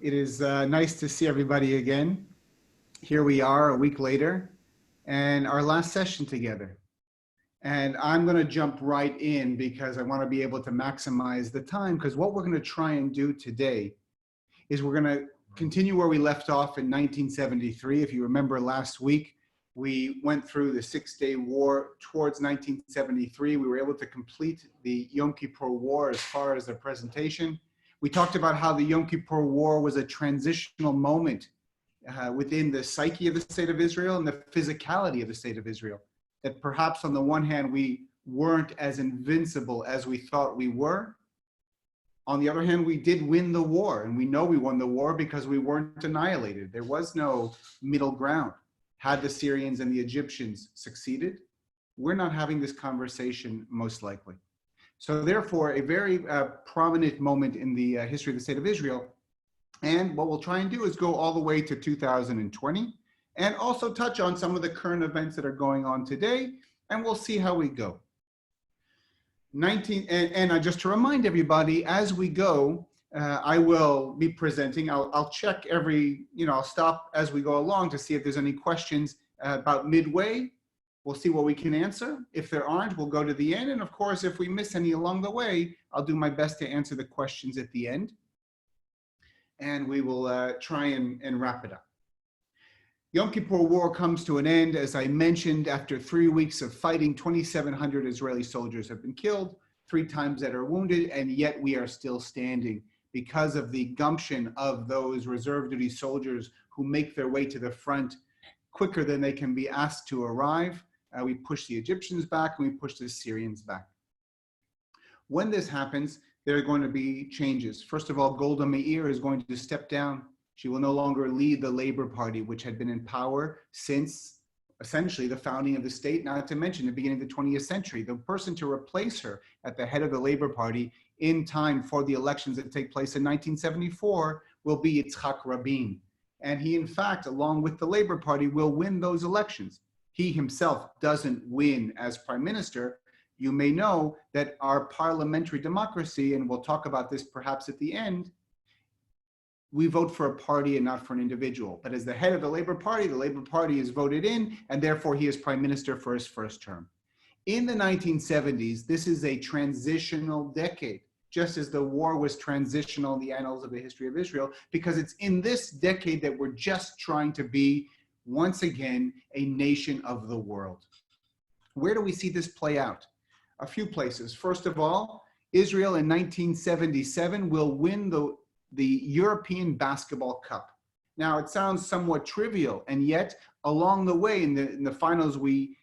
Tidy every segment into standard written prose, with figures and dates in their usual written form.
It is nice to see everybody again. Here we are a week later and our last session together. And I'm going to jump right in because I want to be able to maximize the time, because what we're going to try and do today is we're going to continue where we left off in 1973. If you remember last week, we went through the Six-Day War towards 1973. We were able to complete the Yom Kippur War as far as the presentation. We talked about how the Yom Kippur War was a transitional moment within the psyche of the state of Israel and the physicality of the state of Israel. That perhaps on the one hand, we weren't as invincible as we thought we were. On the other hand, we did win the war, and we know we won the war because we weren't annihilated. There was no middle ground. Had the Syrians and the Egyptians succeeded, we're not having this conversation most likely. So therefore, a very prominent moment in the history of the state of Israel. And what we'll try and do is go all the way to 2020 and also touch on some of the current events that are going on today, and we'll see how we go. Just to remind everybody, as we go, I will be presenting. I'll check I'll stop as we go along to see if there's any questions about midway. We'll see what we can answer. If there aren't, we'll go to the end. And of course, if we miss any along the way, I'll do my best to answer the questions at the end. And we will try and wrap it up. Yom Kippur War comes to an end. As I mentioned, after 3 weeks of fighting, 2,700 Israeli soldiers have been killed, 3 times that are wounded, and yet we are still standing because of the gumption of those reserve duty soldiers who make their way to the front quicker than they can be asked to arrive. We push the Egyptians back and we push the Syrians back. When this happens, there are going to be changes. First of all, Golda Meir is going to step down. She will no longer lead the Labor Party, which had been in power since essentially the founding of the state, not to mention the beginning of the 20th century. The person to replace her at the head of the Labor Party in time for the elections that take place in 1974 will be Yitzhak Rabin. And he, in fact, along with the Labor Party, will win those elections. He himself doesn't win as prime minister. You may know that our parliamentary democracy, and we'll talk about this perhaps at the end, we vote for a party and not for an individual. But as the head of the Labor Party is voted in, and therefore he is prime minister for his first term. In the 1970s, this is a transitional decade, just as the war was transitional in the annals of the history of Israel, because it's in this decade that we're just trying to be, once again, a nation of the world. Where do we see this play out? A few places. First of all, Israel in 1977 will win the European Basketball Cup. Now, it sounds somewhat trivial, and yet along the way in the finals, we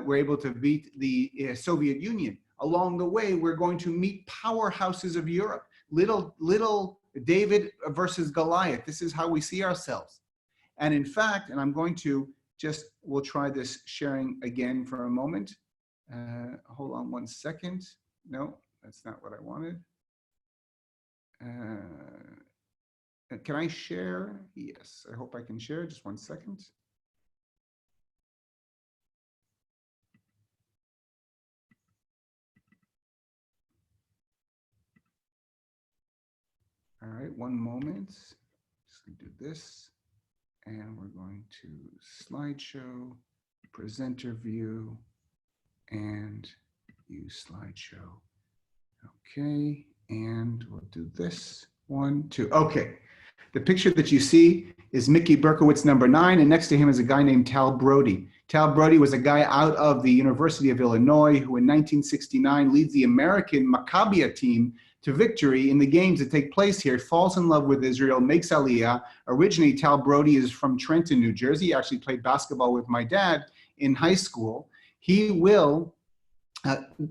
were able to beat the Soviet Union. Along the way, we're going to meet powerhouses of Europe. Little David versus Goliath. This is how we see ourselves. And in fact, and I'm going to we'll try this sharing again for a moment. Hold on one second. No, that's not what I wanted. Can I share? Yes, I hope I can share. Just 1 second. All right, one moment. Just gonna do this. And we're going to slideshow, presenter view, and use slideshow. Okay, and we'll do this. 1, 2, okay. The picture that you see is Mickey Berkowitz, number 9, and next to him is a guy named Tal Brody. Tal Brody was a guy out of the University of Illinois who in 1969 leads the American Maccabia team to victory in the games that take place here, falls in love with Israel, makes Aliyah. Originally, Tal Brody is from Trenton, New Jersey. He actually played basketball with my dad in high school. He will,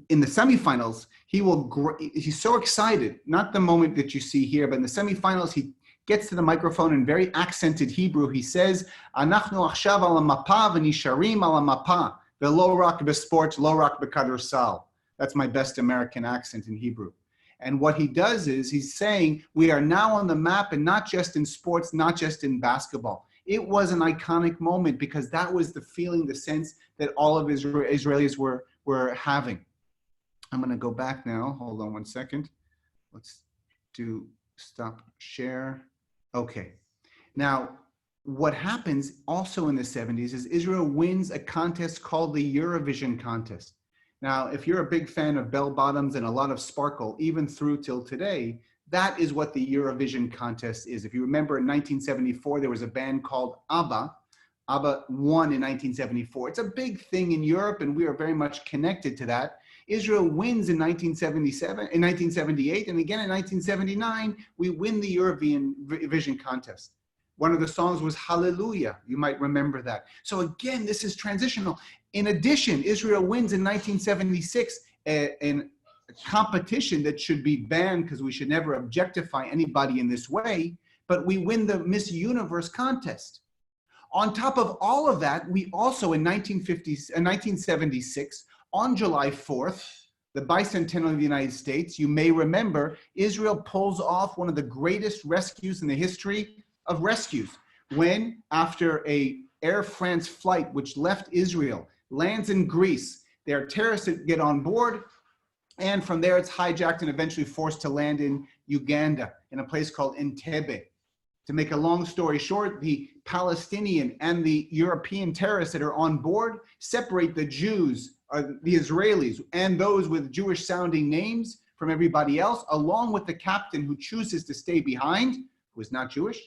in the semifinals, he's so excited, not the moment that you see here, but in the semifinals, he gets to the microphone in very accented Hebrew. He says, "Anachnu achshav al hamapa v'nisharim al hamapa ve'lo rak b'sport, lo rak b'kadorsal." That's my best American accent in Hebrew. And what he does is he's saying, we are now on the map, and not just in sports, not just in basketball. It was an iconic moment because that was the feeling, the sense that all of Israelis were having. I'm going to go back now. Hold on 1 second. Let's do stop share. Okay. Now, what happens also in the 70s is Israel wins a contest called the Eurovision contest. Now, if you're a big fan of bell bottoms and a lot of sparkle, even through till today, that is what the Eurovision contest is. If you remember in 1974, there was a band called ABBA. ABBA won in 1974. It's a big thing in Europe, and we are very much connected to that. Israel wins in 1977, in 1978, and again in 1979, we win the Eurovision contest. One of the songs was Hallelujah. You might remember that. So again, this is transitional. In addition, Israel wins in 1976 in a competition that should be banned because we should never objectify anybody in this way, but we win the Miss Universe contest. On top of all of that, we also in 1976, on July 4th, the bicentennial of the United States, you may remember, Israel pulls off one of the greatest rescues in the history of rescues, when after a Air France flight which left Israel, lands in Greece, there are terrorists that get on board, and from there it's hijacked and eventually forced to land in Uganda, in a place called Entebbe. To make a long story short, the Palestinian and the European terrorists that are on board separate the Jews, the Israelis, and those with Jewish sounding names from everybody else, along with the captain who chooses to stay behind, who is not Jewish.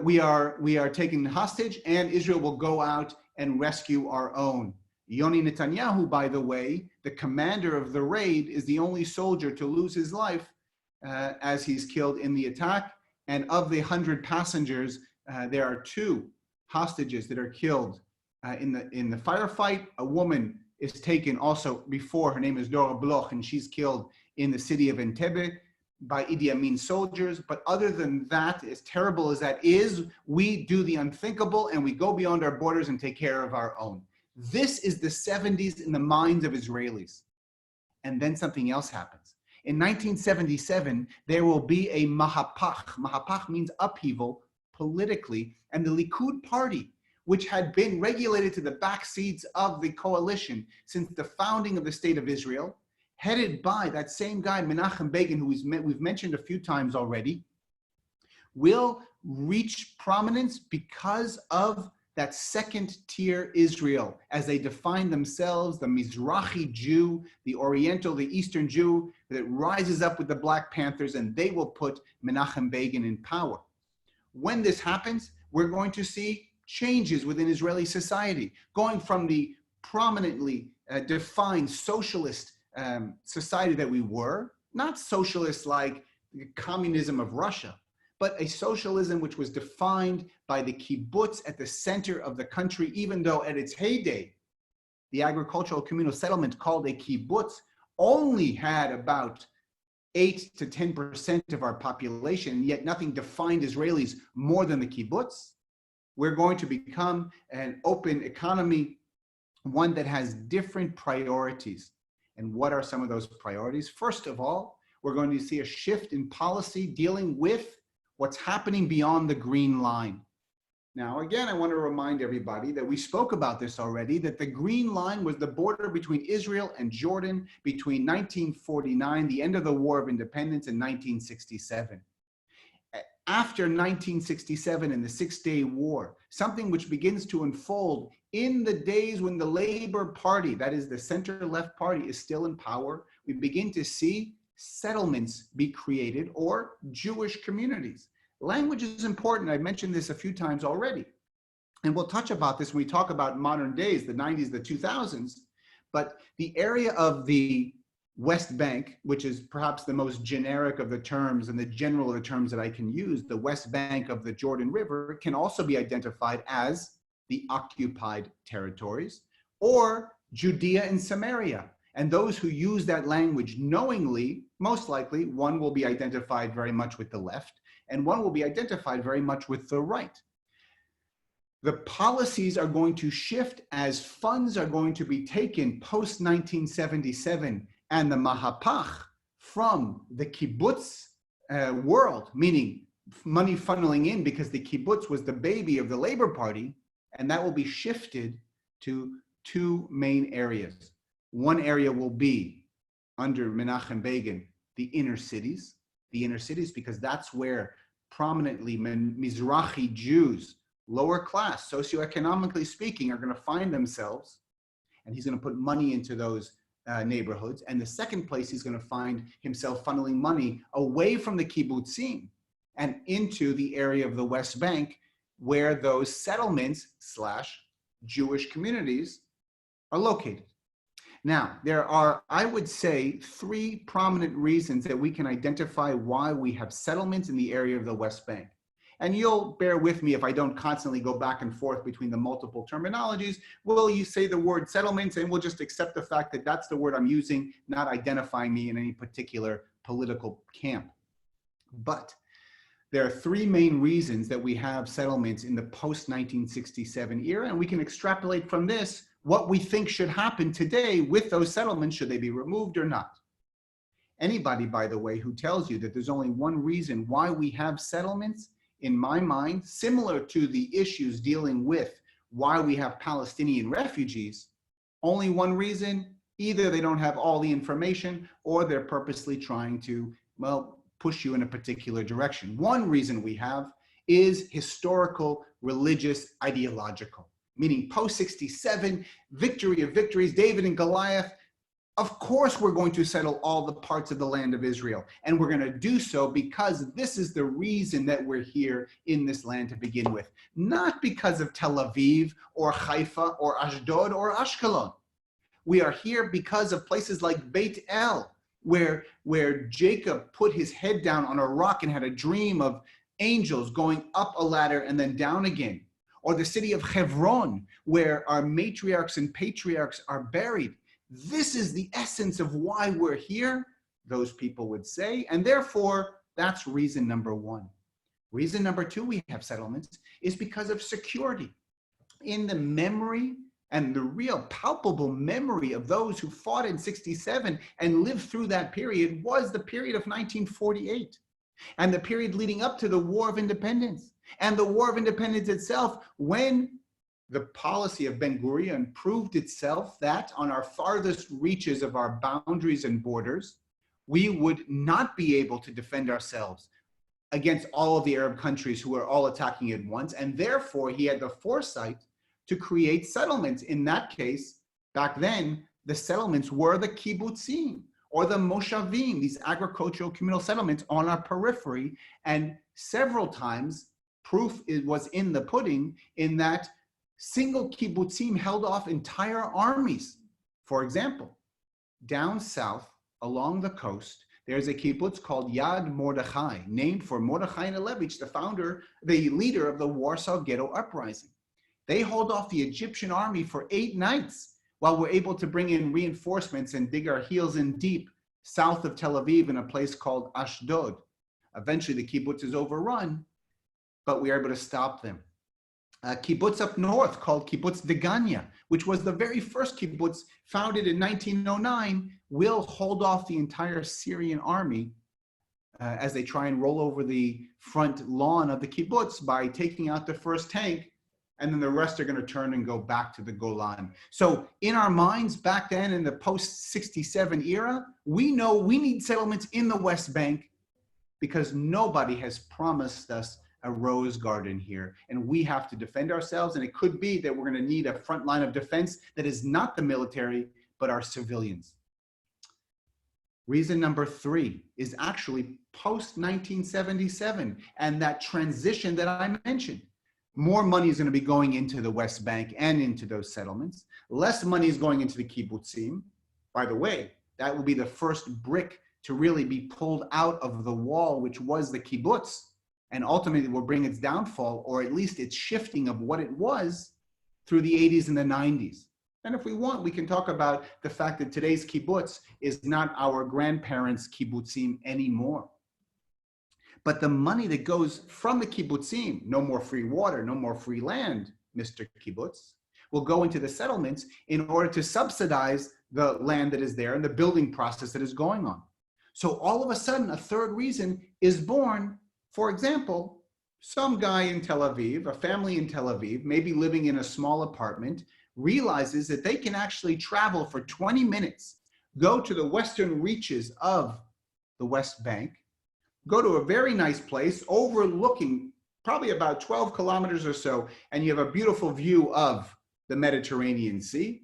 We are taken hostage, and Israel will go out and rescue our own. Yoni Netanyahu, by the way, the commander of the raid, is the only soldier to lose his life as he's killed in the attack. And of the 100 passengers, there are 2 hostages that are killed in the firefight. A woman is taken also before. Her name is Dora Bloch, and she's killed in the city of Entebbe by Idi Amin soldiers. But other than that, as terrible as that is, we do the unthinkable and we go beyond our borders and take care of our own. This is the 70s in the minds of Israelis. And then something else happens. In 1977, there will be a mahapach. Mahapach means upheaval politically, and the Likud party, which had been regulated to the back seats of the coalition since the founding of the state of Israel, headed by that same guy, Menachem Begin, who we've mentioned a few times already, will reach prominence because of that second-tier Israel, as they define themselves, the Mizrahi Jew, the Oriental, the Eastern Jew, that rises up with the Black Panthers, and they will put Menachem Begin in power. When this happens, we're going to see changes within Israeli society, going from the prominently defined socialist society that we were, not socialist like the communism of Russia, but a socialism which was defined by the kibbutz at the center of the country, even though at its heyday, the agricultural communal settlement called a kibbutz only had about 8 to 10% of our population, yet nothing defined Israelis more than the kibbutz. We're going to become an open economy, one that has different priorities. And what are some of those priorities? First of all, we're going to see a shift in policy dealing with what's happening beyond the green line. Now, again, I want to remind everybody that we spoke about this already, that the green line was the border between Israel and Jordan between 1949, the end of the War of Independence, and 1967. After 1967 and the Six-Day War, something which begins to unfold in the days when the Labor Party, that is the center-left party, is still in power, we begin to see settlements be created, or Jewish communities. Language is important. I've mentioned this a few times already. And we'll touch about this when we talk about modern days, the 90s, the 2000s. But the area of the West Bank, which is perhaps the most generic of the terms and the general of the terms that I can use, the West Bank of the Jordan River, can also be identified as the occupied territories, or Judea and Samaria. And those who use that language knowingly, most likely, one will be identified very much with the left, and one will be identified very much with the right. The policies are going to shift as funds are going to be taken post-1977 and the Mahapach from the kibbutz world, meaning money funneling in because the kibbutz was the baby of the Labor Party, and that will be shifted to 2 main areas. One area will be under Menachem Begin, the inner cities because that's where prominently Mizrahi Jews, lower class, socioeconomically speaking, are going to find themselves, and he's going to put money into those neighborhoods. And the second place, he's going to find himself funneling money away from the kibbutzim and into the area of the West Bank, where those settlements / Jewish communities are located. Now, there are, I would say, 3 prominent reasons that we can identify why we have settlements in the area of the West Bank. And you'll bear with me if I don't constantly go back and forth between the multiple terminologies. Will you say the word settlements, and we'll just accept the fact that that's the word I'm using, not identifying me in any particular political camp. But there are 3 main reasons that we have settlements in the post-1967 era, and we can extrapolate from this what we think should happen today with those settlements, should they be removed or not. Anybody, by the way, who tells you that there's only one reason why we have settlements, in my mind, similar to the issues dealing with why we have Palestinian refugees, only one reason: either they don't have all the information, or they're purposely trying to, well, push you in a particular direction. One reason we have is historical, religious, ideological, meaning post-67, victory of victories, David and Goliath. Of course, we're going to settle all the parts of the land of Israel. And we're going to do so because this is the reason that we're here in this land to begin with. Not because of Tel Aviv or Haifa or Ashdod or Ashkelon. We are here because of places like Beit El, where Jacob put his head down on a rock and had a dream of angels going up a ladder and then down again. Or the city of Hebron, where our matriarchs and patriarchs are buried. This is the essence of why we're here, those people would say, and therefore, that's reason number 1. Reason number 2 we have settlements is because of security. In the memory and the real palpable memory of those who fought in 67 and lived through that period was the period of 1948 and the period leading up to the War of Independence. And the War of Independence itself, when the policy of Ben-Gurion proved itself that on our farthest reaches of our boundaries and borders, we would not be able to defend ourselves against all of the Arab countries who were all attacking at once. And therefore, he had the foresight to create settlements. In that case, back then, the settlements were the kibbutzim or the moshavim, these agricultural communal settlements on our periphery. And several times, proof was in the pudding in that single kibbutzim held off entire armies. For example, down south along the coast, there's a kibbutz called Yad Mordechai, named for Mordechai Nilevich, the leader of the Warsaw Ghetto Uprising. They hold off the Egyptian army for 8 nights while we're able to bring in reinforcements and dig our heels in deep south of Tel Aviv in a place called Ashdod. Eventually the kibbutz is overrun, but we are able to stop them. A kibbutz up north called Kibbutz Degania, which was the very first kibbutz founded in 1909, will hold off the entire Syrian army as they try and roll over the front lawn of the kibbutz by taking out the first tank, and then the rest are going to turn and go back to the Golan. So in our minds back then in the post-67 era, we know we need settlements in the West Bank because nobody has promised us a rose garden here, and we have to defend ourselves. And it could be that we're going to need a front line of defense that is not the military, but our civilians. Reason number 3 is actually post-1977 and that transition that I mentioned. More money is going to be going into the West Bank and into those settlements. Less money is going into the kibbutzim. By the way, that will be the first brick to really be pulled out of the wall, which was the kibbutz, and ultimately will bring its downfall, or at least its shifting of what it was through the 80s and the 90s. And if we want, we can talk about the fact that today's kibbutz is not our grandparents' kibbutzim anymore. But the money that goes from the kibbutzim, no more free water, no more free land, Mr. Kibbutz, will go into the settlements in order to subsidize the land that is there and the building process that is going on. So all of a sudden, a third reason is born. For example, some guy in Tel Aviv, a family in Tel Aviv, maybe living in a small apartment, realizes that they can actually travel for 20 minutes, go to the western reaches of the West Bank, go to a very nice place overlooking probably about 12 kilometers or so, and you have a beautiful view of the Mediterranean Sea,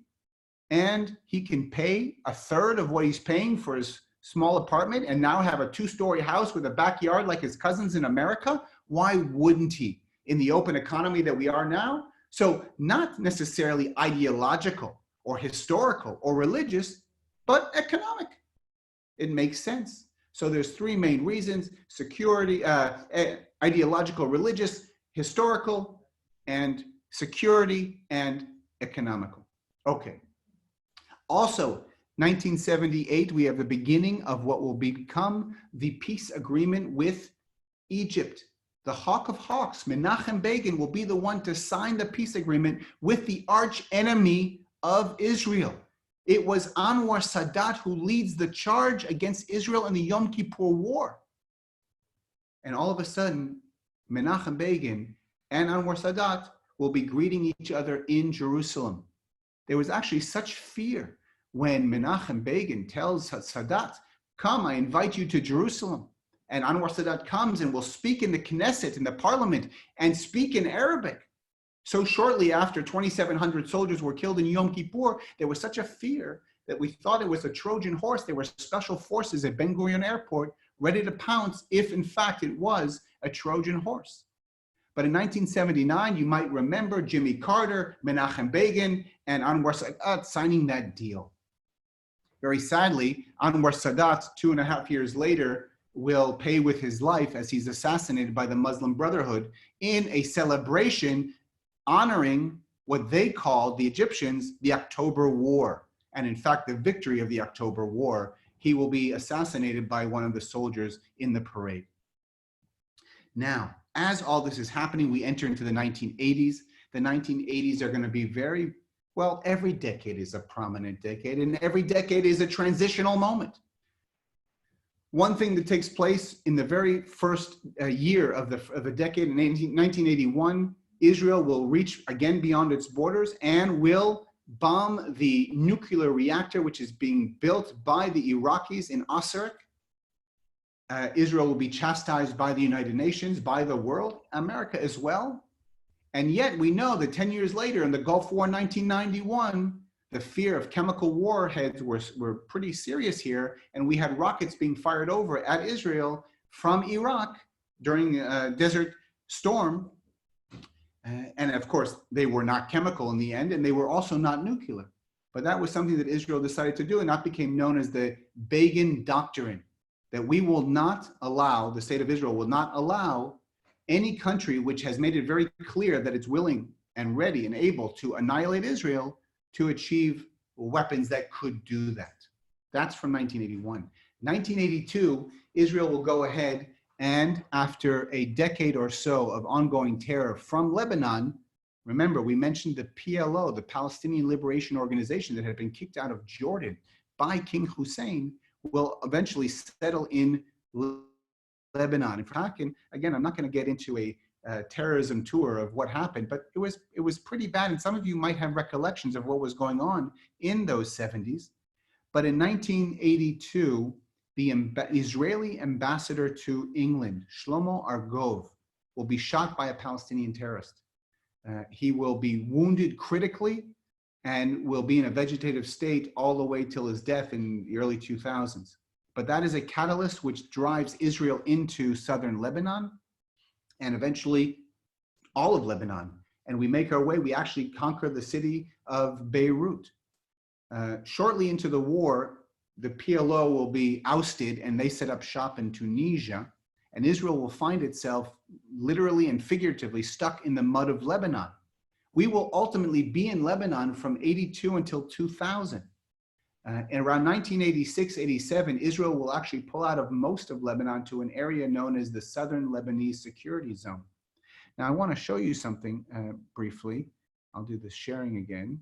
and he can pay a third of what he's paying for his small apartment and now have a 2-story house with a backyard like his cousins in America. Why wouldn't he in the open economy that we are now? So not necessarily ideological or historical or religious, but economic. It makes sense. So there's 3 main reasons: security, ideological, religious, historical, and security and economical. Okay. Also, 1978, we have the beginning of what will become the peace agreement with Egypt. The Hawk of Hawks, Menachem Begin, will be the one to sign the peace agreement with the arch enemy of Israel. It was Anwar Sadat who leads the charge against Israel in the Yom Kippur War. And all of a sudden, Menachem Begin and Anwar Sadat will be greeting each other in Jerusalem. There was actually such fear when Menachem Begin tells Sadat, "Come, I invite you to Jerusalem." And Anwar Sadat comes and will speak in the Knesset, in the parliament, and speak in Arabic. So shortly after 2,700 soldiers were killed in Yom Kippur, there was such a fear that we thought it was a Trojan horse. There were special forces at Ben Gurion Airport ready to pounce if, in fact, it was a Trojan horse. But in 1979, you might remember Jimmy Carter, Menachem Begin, and Anwar Sadat signing that deal. Very sadly, Anwar Sadat, 2.5 years later, will pay with his life as he's assassinated by the Muslim Brotherhood in a celebration honoring what they called, the Egyptians, the October War. And in fact, the victory of the October War. He will be assassinated by one of the soldiers in the parade. Now, as all this is happening, we enter into the 1980s. The 1980s are going to be very, well, every decade is a prominent decade, and every decade is a transitional moment. One thing that takes place in the very first year of the decade, in 1981, Israel will reach again beyond its borders and will bomb the nuclear reactor, which is being built by the Iraqis in Asarek. Israel will be chastised by the United Nations, by the world, America as well. And yet we know that 10 years later in the Gulf War 1991, the fear of chemical warheads were pretty serious here. And we had rockets being fired over at Israel from Iraq during a Desert Storm. And of course, they were not chemical in the end, and they were also not nuclear. But that was something that Israel decided to do, and that became known as the Begin Doctrine, that we will not allow, the state of Israel will not allow any country which has made it very clear that it's willing and ready and able to annihilate Israel to achieve weapons that could do that. That's from 1981. 1982, Israel will go ahead and after a decade or so of ongoing terror from Lebanon, remember we mentioned the PLO, the Palestinian Liberation Organization that had been kicked out of Jordan by King Hussein, will eventually settle in Lebanon. And again, I'm not going to get into a terrorism tour of what happened, but it was pretty bad. And some of you might have recollections of what was going on in those 70s. But in 1982, the Israeli ambassador to England, Shlomo Argov, will be shot by a Palestinian terrorist. He will be wounded critically and will be in a vegetative state all the way till his death in the early 2000s. But that is a catalyst which drives Israel into southern Lebanon and eventually all of Lebanon. And we make our way, we actually conquer the city of Beirut. Shortly into the war, the PLO will be ousted and they set up shop in Tunisia, and Israel will find itself literally and figuratively stuck in the mud of Lebanon. We will ultimately be in Lebanon from 82 until 2000. And around 1986, 87, Israel will actually pull out of most of Lebanon to an area known as the Southern Lebanese Security Zone. Now, I want to show you something briefly. I'll do the sharing again.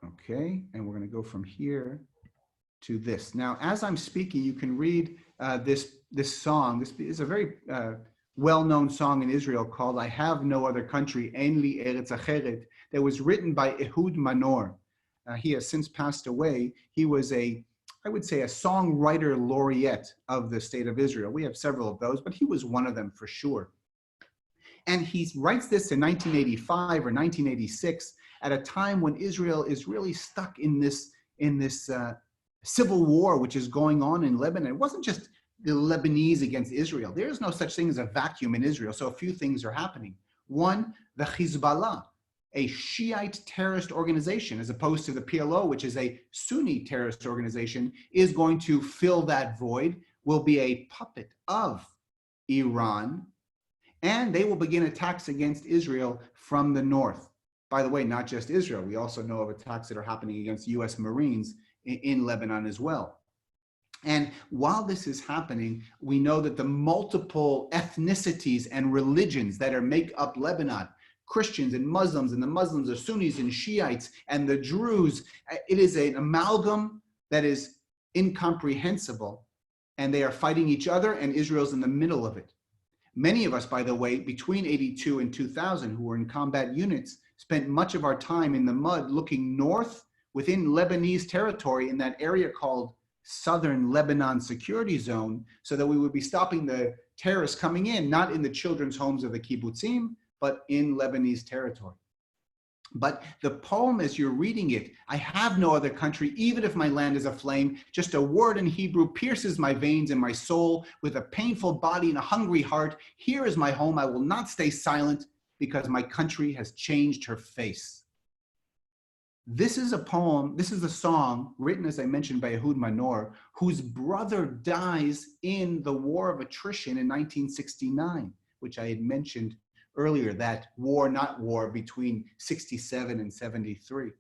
Okay, and we're going to go from here to this. Now, as I'm speaking, you can read this song. This is a very well-known song in Israel called "I Have No Other Country," Ein Li Eretz Acheret, that was written by Ehud Manor. He has since passed away. He was a I would say, a songwriter laureate of the state of Israel. We have several of those, but he was one of them for sure. And he writes this in 1985 or 1986 at a time when Israel is really stuck in this civil war which is going on in Lebanon. It wasn't just the Lebanese against Israel. There is no such thing as a vacuum in Israel. So a few things are happening. One, the Hezbollah, a Shiite terrorist organization, as opposed to the PLO, which is a Sunni terrorist organization, is going to fill that void, will be a puppet of Iran, and they will begin attacks against Israel from the north. By the way, not just Israel. We also know of attacks that are happening against US Marines in Lebanon as well. And while this is happening, we know that the multiple ethnicities and religions that make up Lebanon, Christians and the Muslims are Sunnis and Shiites, and the Druze, it is an amalgam that is incomprehensible, and they are fighting each other, and Israel's in the middle of it. Many of us, by the way, between 82 and 2000, who were in combat units, spent much of our time in the mud looking north within Lebanese territory in that area called Southern Lebanon Security Zone, so that we would be stopping the terrorists coming in, not in the children's homes of the kibbutzim, but in Lebanese territory. But the poem, as you're reading it, I have no other country, even if my land is aflame. Just a word in Hebrew pierces my veins and my soul. With a painful body and a hungry heart, here is my home. I will not stay silent, because my country has changed her face. This is a poem, this is a song written, as I mentioned, by Ehud Manor, whose brother dies in the War of Attrition in 1969, which I had mentioned earlier, that war, not war, between 67 and 73.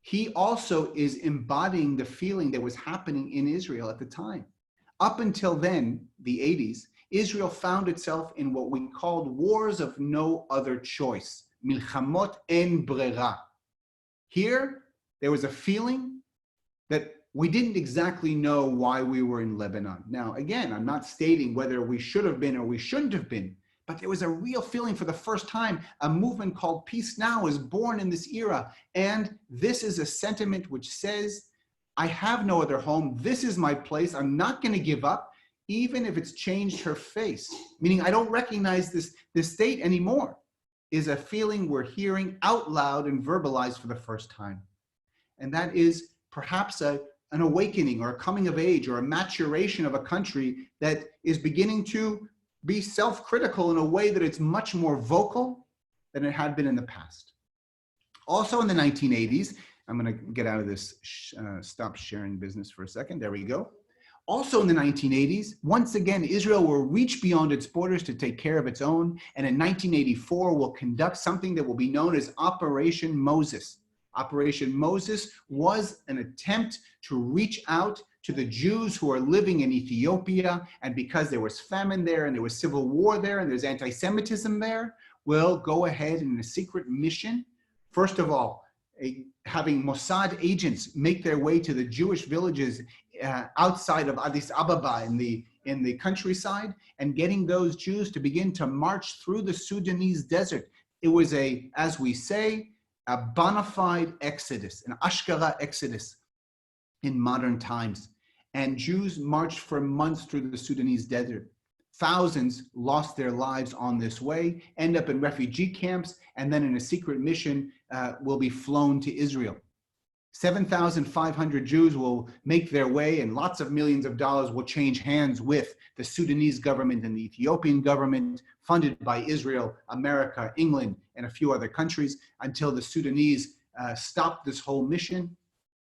He also is embodying the feeling that was happening in Israel at the time. Up until then, the 80s, Israel found itself in what we called wars of no other choice, milchamot en brera. Here, there was a feeling that we didn't exactly know why we were in Lebanon. Now, again, I'm not stating whether we should have been or we shouldn't have been, but there was a real feeling for the first time. A movement called Peace Now is born in this era. And this is a sentiment which says, I have no other home. This is my place. I'm not going to give up, even if it's changed her face. Meaning I don't recognize this state anymore, is a feeling we're hearing out loud and verbalized for the first time. And that is perhaps an awakening or a coming of age or a maturation of a country that is beginning to be self-critical in a way that it's much more vocal than it had been in the past. Also in the 1980s, I'm going to get out of this stop sharing business for a second. There we go. Also in the 1980s, once again, Israel will reach beyond its borders to take care of its own. And in 1984, will conduct something that will be known as Operation Moses. Operation Moses was an attempt to reach out to the Jews who are living in Ethiopia. And because there was famine there and there was civil war there and there's anti-Semitism there, will go ahead in a secret mission. First of all, having Mossad agents make their way to the Jewish villages outside of Addis Ababa in the countryside, and getting those Jews to begin to march through the Sudanese desert. It was as we say, a bona fide exodus, an Ashkara exodus in modern times. And Jews marched for months through the Sudanese desert. Thousands lost their lives on this way, end up in refugee camps, and then in a secret mission will be flown to Israel. 7,500 Jews will make their way, and lots of millions of dollars will change hands with the Sudanese government and the Ethiopian government, funded by Israel, America, England, and a few other countries, until the Sudanese stop this whole mission.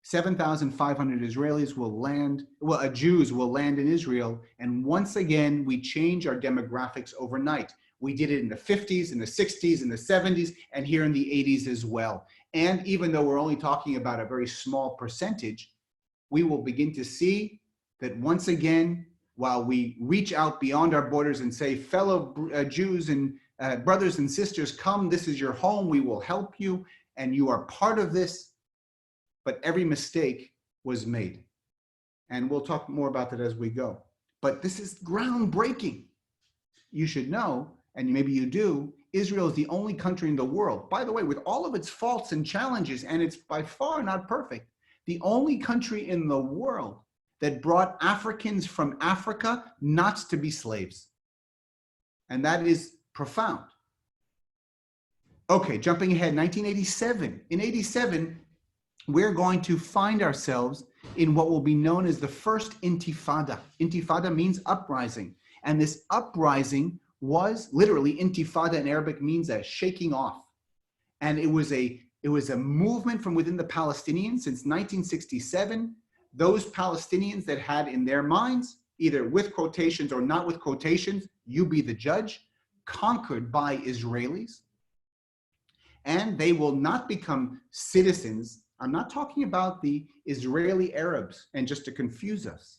7,500 Israelis will land, Jews will land in Israel, and once again, we change our demographics overnight. We did it in the 50s, in the 60s, in the 70s, and here in the 80s as well. And even though we're only talking about a very small percentage, we will begin to see that once again, while we reach out beyond our borders and say, fellow Jews and brothers and sisters, come, this is your home, we will help you, and you are part of this, but every mistake was made. And we'll talk more about that as we go. But this is groundbreaking. You should know, and maybe you do, Israel is the only country in the world, by the way, with all of its faults and challenges, and it's by far not perfect, the only country in the world that brought Africans from Africa not to be slaves. And that is profound. Okay, jumping ahead, 1987. In 87, we're going to find ourselves in what will be known as the first intifada. Intifada means uprising. And this uprising was literally, intifada in Arabic means a shaking off. And it was a movement from within the Palestinians since 1967. Those Palestinians that had in their minds, either with quotations or not with quotations, you be the judge, conquered by Israelis. And they will not become citizens. I'm not talking about the Israeli Arabs, and just to confuse us,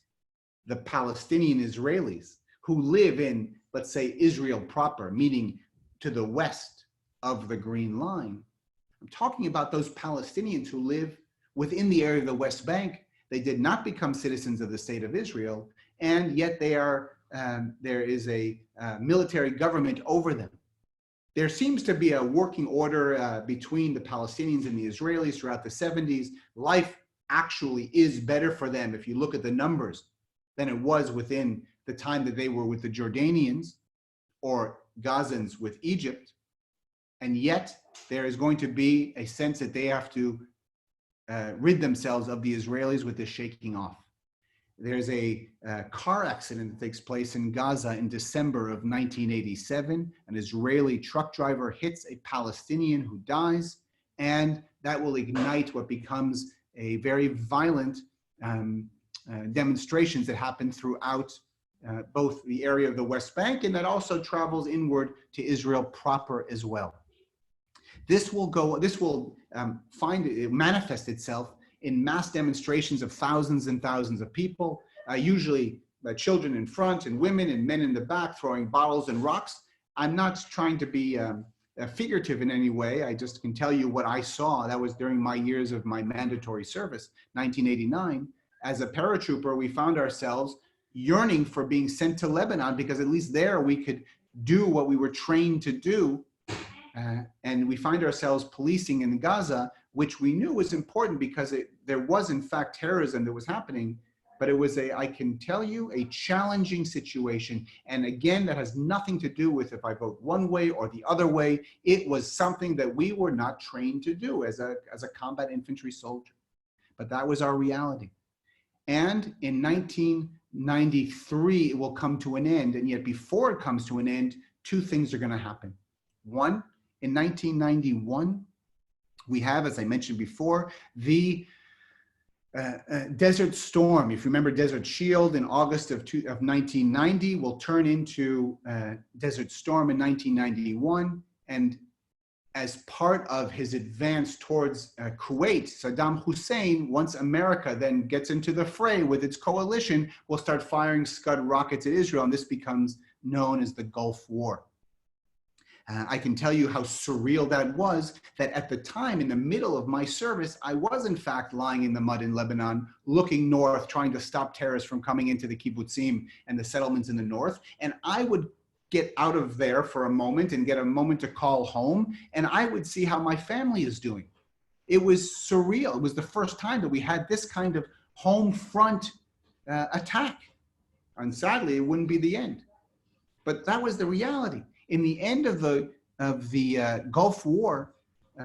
the Palestinian Israelis who live in, let's say, Israel proper, meaning to the west of the Green Line. I'm talking about those Palestinians who live within the area of the West Bank. They did not become citizens of the state of Israel, and yet they are, there is a military government over them. There seems to be a working order between the Palestinians and the Israelis throughout the 70s. Life actually is better for them, if you look at the numbers, than it was within the time that they were with the Jordanians or Gazans with Egypt. And yet there is going to be a sense that they have to rid themselves of the Israelis with the shaking off. There's a car accident that takes place in Gaza in December of 1987. An Israeli truck driver hits a Palestinian who dies, and that will ignite what becomes a very violent demonstrations that happen throughout both the area of the West Bank, and that also travels inward to Israel proper as well. This will manifest itself in mass demonstrations of thousands and thousands of people, usually children in front and women and men in the back throwing bottles and rocks. I'm not trying to be figurative in any way. I just can tell you what I saw. That was during my years of my mandatory service, 1989. As a paratrooper, we found ourselves yearning for being sent to Lebanon, because at least there we could do what we were trained to do. And we find ourselves policing in Gaza, which we knew was important because there was in fact terrorism that was happening, but it was I can tell you, a challenging situation. And again, that has nothing to do with if I vote one way or the other way. It was something that we were not trained to do as a combat infantry soldier, but that was our reality. And in 1993, it will come to an end. And yet before it comes to an end, two things are going to happen. One, in 1991, we have, as I mentioned before, the Desert Storm. If you remember Desert Shield in August of 1990 will turn into Desert Storm in 1991. And as part of his advance towards Kuwait, Saddam Hussein, once America then gets into the fray with its coalition, will start firing Scud rockets at Israel, and this becomes known as the Gulf War. I can tell you how surreal that was, that at the time, in the middle of my service, I was in fact lying in the mud in Lebanon, looking north, trying to stop terrorists from coming into the kibbutzim and the settlements in the north. And I would get out of there for a moment and get a moment to call home, and I would see how my family is doing. It was surreal. It was the first time that we had this kind of home front attack. And sadly, it wouldn't be the end. But that was the reality. In the end of the Gulf War,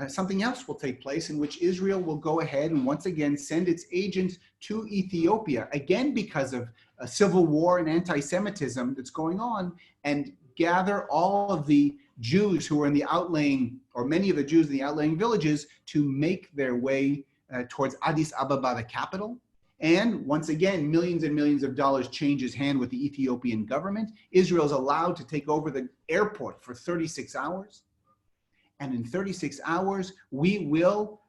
something else will take place in which Israel will go ahead and once again send its agents to Ethiopia, again because of a civil war and anti-Semitism that's going on, and gather all of the Jews who are in the outlying, or many of the Jews in the outlying villages, to make their way towards Addis Ababa, the capital. And once again, millions and millions of dollars changes hand with the Ethiopian government. Israel is allowed to take over the airport for 36 hours. And in 36 hours, we will,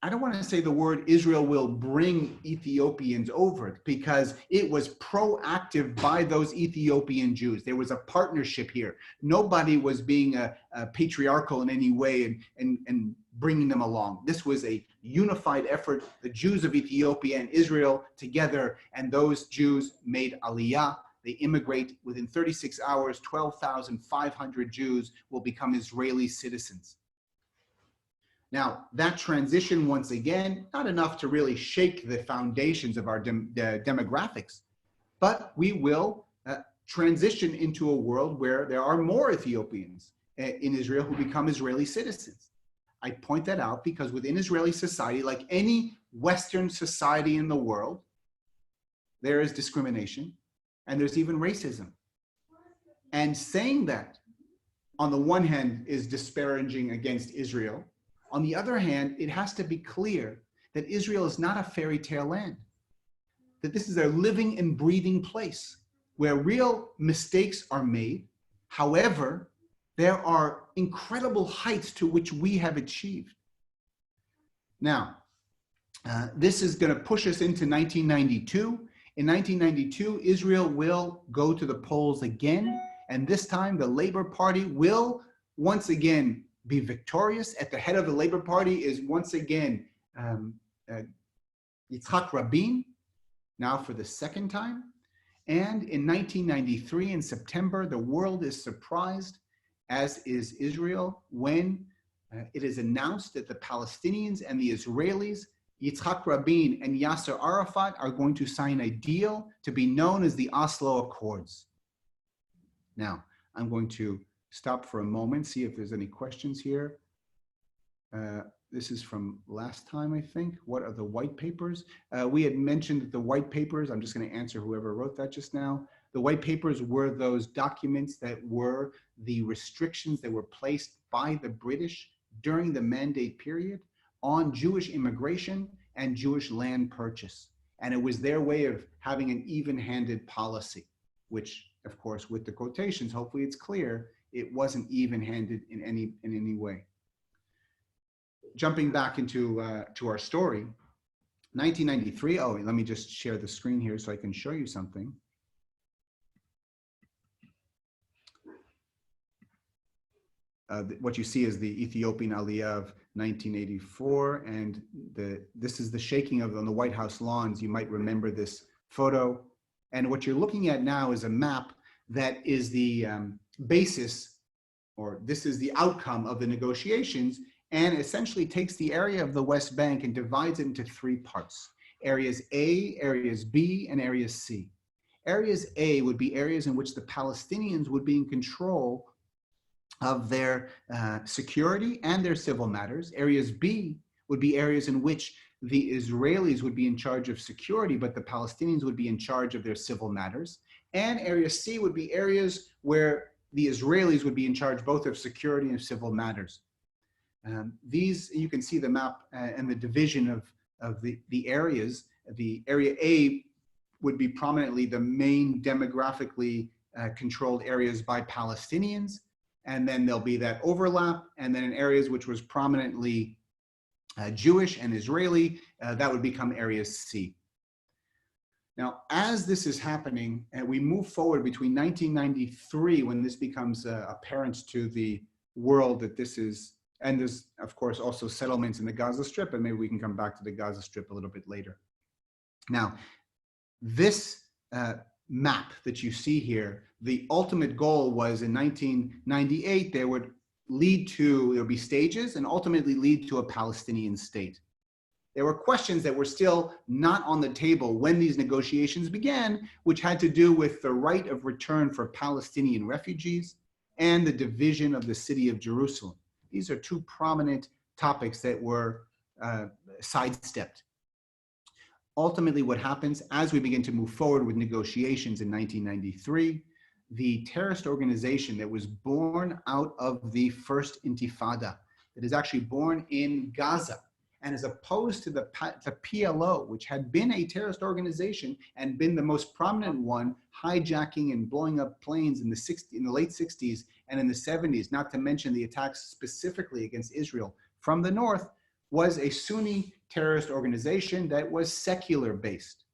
I don't want to say the word Israel will bring Ethiopians over, because it was proactive by those Ethiopian Jews. There was a partnership here. Nobody was being patriarchal in any way and bringing them along. This was a unified effort, the Jews of Ethiopia and Israel together, and those Jews made aliyah. They immigrate within 36 hours, 12,500 Jews will become Israeli citizens. Now, that transition, once again, not enough to really shake the foundations of our demographics, but we will transition into a world where there are more Ethiopians in Israel who become Israeli citizens. I point that out because within Israeli society, like any Western society in the world, there is discrimination and there's even racism. And saying that, on the one hand, is disparaging against Israel. On the other hand, it has to be clear that Israel is not a fairy tale land, that this is a living and breathing place where real mistakes are made. However, there are incredible heights to which we have achieved. Now, this is going to push us into 1992. In 1992, Israel will go to the polls again, and this time the Labor Party will once again be victorious. At the head of the Labor Party is once again Yitzhak Rabin, now for the second time. And in 1993, in September, the world is surprised, as is Israel, when it is announced that the Palestinians and the Israelis, Yitzhak Rabin and Yasser Arafat, are going to sign a deal to be known as the Oslo Accords. Now, I'm going to stop for a moment, see if there's any questions here. This is from last time, I think. What are the white papers? We had mentioned that the white papers, I'm just going to answer whoever wrote that just now. The white papers were those documents that were the restrictions that were placed by the British during the Mandate period on Jewish immigration and Jewish land purchase. And it was their way of having an even-handed policy, which, of course, with the quotations, hopefully it's clear, it wasn't even-handed in any way. Jumping back into to our story, 1993, oh, let me just share the screen here so I can show you something. What you see is the Ethiopian Aliyah of 1984, and this is the shaking of on the White House lawns. You might remember this photo. And what you're looking at now is a map that is the basis, or this is the outcome of the negotiations, and essentially takes the area of the West Bank and divides it into three parts: areas A, areas B, and areas C. Areas A would be areas in which the Palestinians would be in control of their security and their civil matters. Areas B would be areas in which the Israelis would be in charge of security, but the Palestinians would be in charge of their civil matters. And area C would be areas where the Israelis would be in charge both of security and civil matters. These, you can see the map and the division of the areas. The area A would be prominently the main demographically controlled areas by Palestinians. And then there'll be that overlap. And then in areas which was prominently Jewish and Israeli, that would become areas C. Now, as this is happening, and we move forward between 1993, when this becomes apparent to the world that this is, and there's, of course, also settlements in the Gaza Strip, and maybe we can come back to the Gaza Strip a little bit later. Now, this map that you see here, the ultimate goal was in 1998, there would be stages and ultimately lead to a Palestinian state. There were questions that were still not on the table when these negotiations began, which had to do with the right of return for Palestinian refugees and the division of the city of Jerusalem. These are two prominent topics that were sidestepped. Ultimately, what happens as we begin to move forward with negotiations in 1993, the terrorist organization that was born out of the first Intifada, that is actually born in Gaza, and as opposed to the PLO, which had been a terrorist organization and been the most prominent one, hijacking and blowing up planes in the late 60s and in the 70s, not to mention the attacks specifically against Israel from the north, was a Sunni terrorist organization that was secular based.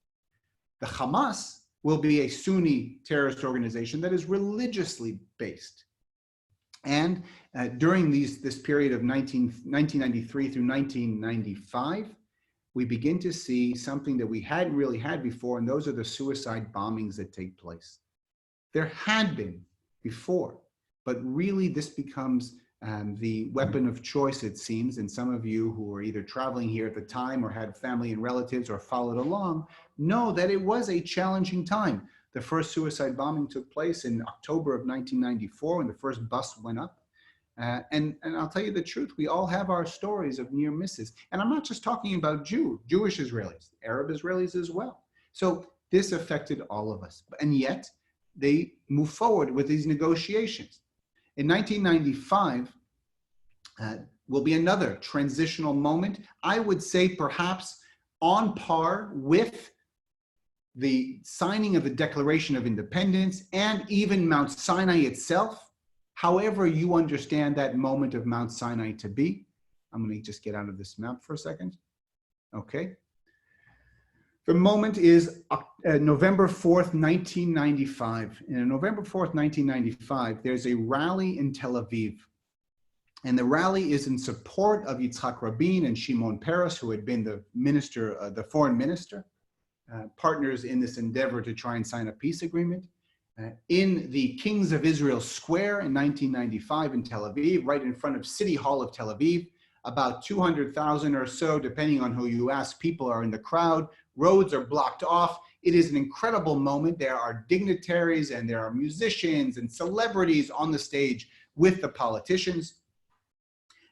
The Hamas will be a Sunni terrorist organization that is religiously based. And during this period of 1993 through 1995, we begin to see something that we hadn't really had before, and those are the suicide bombings that take place. There had been before, but really this becomes the weapon of choice, it seems, and some of you who were either traveling here at the time or had family and relatives or followed along know that it was a challenging time. The first suicide bombing took place in October of 1994 when the first bus went up. And I'll tell you the truth, we all have our stories of near misses. And I'm not just talking about Jewish Israelis, Arab Israelis as well. So this affected all of us. And yet they move forward with these negotiations. In 1995 will be another transitional moment. I would say perhaps on par with the signing of the Declaration of Independence and even Mount Sinai itself, however you understand that moment of Mount Sinai to be. I'm going to just get out of this map for a second. Okay. The moment is November 4th, 1995. And on November 4th, 1995, there's a rally in Tel Aviv. And the rally is in support of Yitzhak Rabin and Shimon Peres, who had been the minister, the foreign minister, partners in this endeavor to try and sign a peace agreement. In the Kings of Israel Square in 1995 in Tel Aviv, right in front of City Hall of Tel Aviv, about 200,000 or so, depending on who you ask, people are in the crowd. Roads are blocked off. It is an incredible moment. There are dignitaries and there are musicians and celebrities on the stage with the politicians.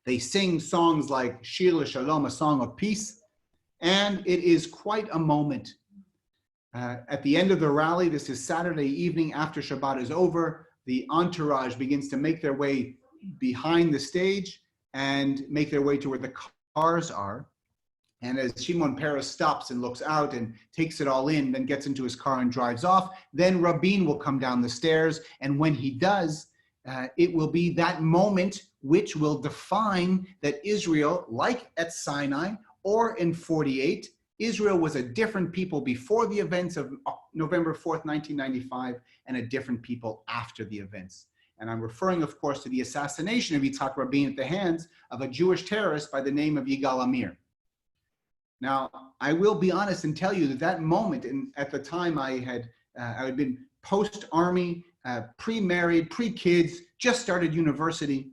They sing songs like Shir L'Shalom, a song of peace, and it is quite a moment. At the end of the rally, this is Saturday evening after Shabbat is over, the entourage begins to make their way behind the stage and make their way to where the cars are. And as Shimon Peres stops and looks out and takes it all in, then gets into his car and drives off, then Rabin will come down the stairs. And when he does, it will be that moment which will define that Israel, like at Sinai or in 48, Israel was a different people before the events of November 4th, 1995, and a different people after the events. And I'm referring, of course, to the assassination of Yitzhak Rabin at the hands of a Jewish terrorist by the name of Yigal Amir. Now, I will be honest and tell you that that moment, and at the time I had been post-army, pre-married, pre-kids, just started university,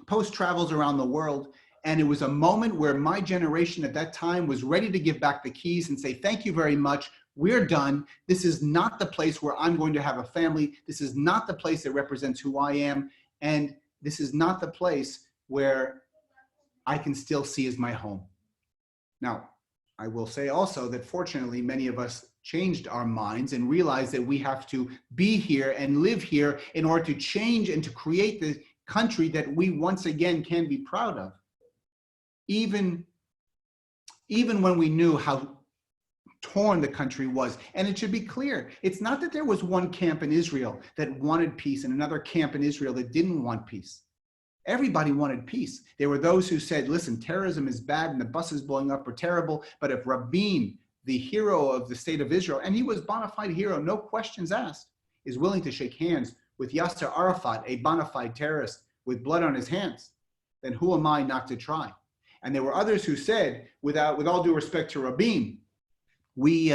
post-travels around the world. And it was a moment where my generation at that time was ready to give back the keys and say, thank you very much. We're done. This is not the place where I'm going to have a family. This is not the place that represents who I am. And this is not the place where I can still see as my home. Now, I will say also that fortunately, many of us changed our minds and realized that we have to be here and live here in order to change and to create the country that we once again can be proud of. Even when we knew how torn the country was. And it should be clear, it's not that there was one camp in Israel that wanted peace and another camp in Israel that didn't want peace. Everybody wanted peace. There were those who said, listen, terrorism is bad and the buses blowing up are terrible, but if Rabin, the hero of the state of Israel, and he was a bona fide hero, no questions asked, is willing to shake hands with Yasser Arafat, a bona fide terrorist with blood on his hands, then who am I not to try? And there were others who said, with all due respect to Rabin, we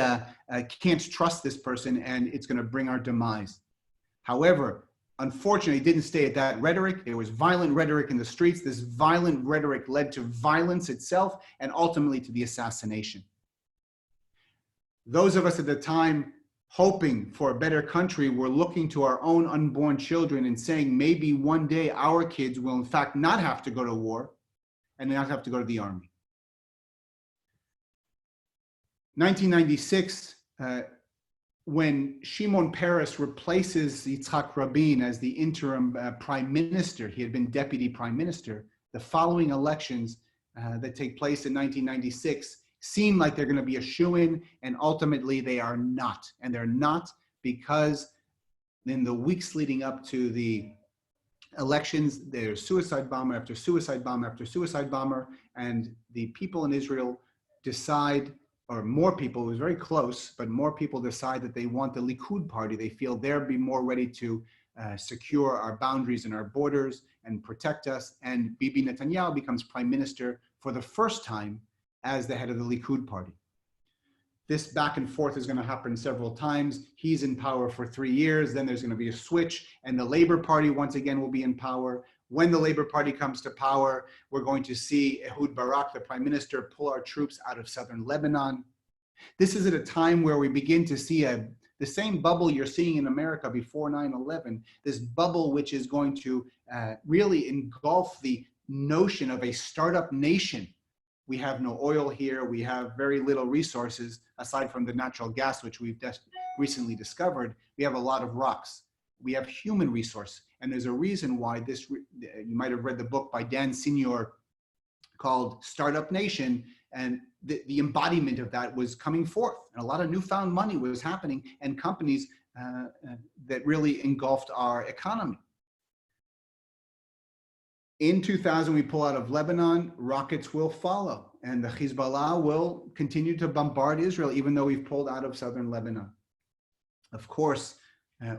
can't trust this person and it's going to bring our demise. However, unfortunately, it didn't stay at that rhetoric. There was violent rhetoric in the streets. This violent rhetoric led to violence itself and ultimately to the assassination. Those of us at the time hoping for a better country were looking to our own unborn children and saying maybe one day our kids will in fact not have to go to war and not have to go to the army. 1996, when Shimon Peres replaces Yitzhak Rabin as the interim prime minister, he had been deputy prime minister, the following elections that take place in 1996 seem like they're going to be a shoo-in, and ultimately they are not. And they're not because in the weeks leading up to the elections, there's suicide bomber after suicide bomber after suicide bomber, and the people in Israel decide, or more people, it was very close, but more people decide that they want the Likud party. They feel they'll be more ready to secure our boundaries and our borders and protect us. And Bibi Netanyahu becomes prime minister for the first time as the head of the Likud party. This back and forth is going to happen several times. He's in power for 3 years, then there's going to be a switch, and the Labor Party once again will be in power. When the Labour Party comes to power, we're going to see Ehud Barak, the prime minister, pull our troops out of southern Lebanon. This is at a time where we begin to see the same bubble you're seeing in America before 9/11, this bubble which is going to really engulf the notion of a startup nation. We have no oil here. We have very little resources aside from the natural gas, which we've recently discovered. We have a lot of rocks. We have human resource. And there's a reason why this, you might have read the book by Dan Senior called Startup Nation, and the embodiment of that was coming forth. And a lot of newfound money was happening and companies that really engulfed our economy. In 2000, we pull out of Lebanon, rockets will follow, and the Hezbollah will continue to bombard Israel, even though we've pulled out of southern Lebanon. Of course,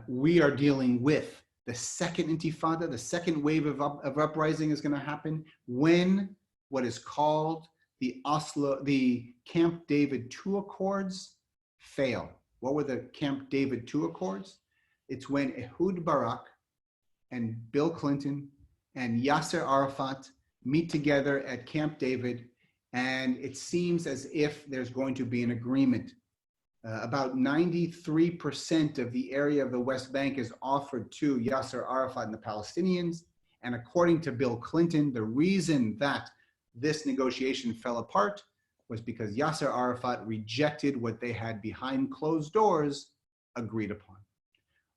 we are dealing with the second intifada, the second wave of uprising is going to happen when what is called the Camp David II Accords fail. What were the Camp David II Accords? It's when Ehud Barak and Bill Clinton and Yasser Arafat meet together at Camp David, and it seems as if there's going to be an agreement. About 93% of the area of the West Bank is offered to Yasser Arafat and the Palestinians. And according to Bill Clinton, the reason that this negotiation fell apart was because Yasser Arafat rejected what they had behind closed doors agreed upon.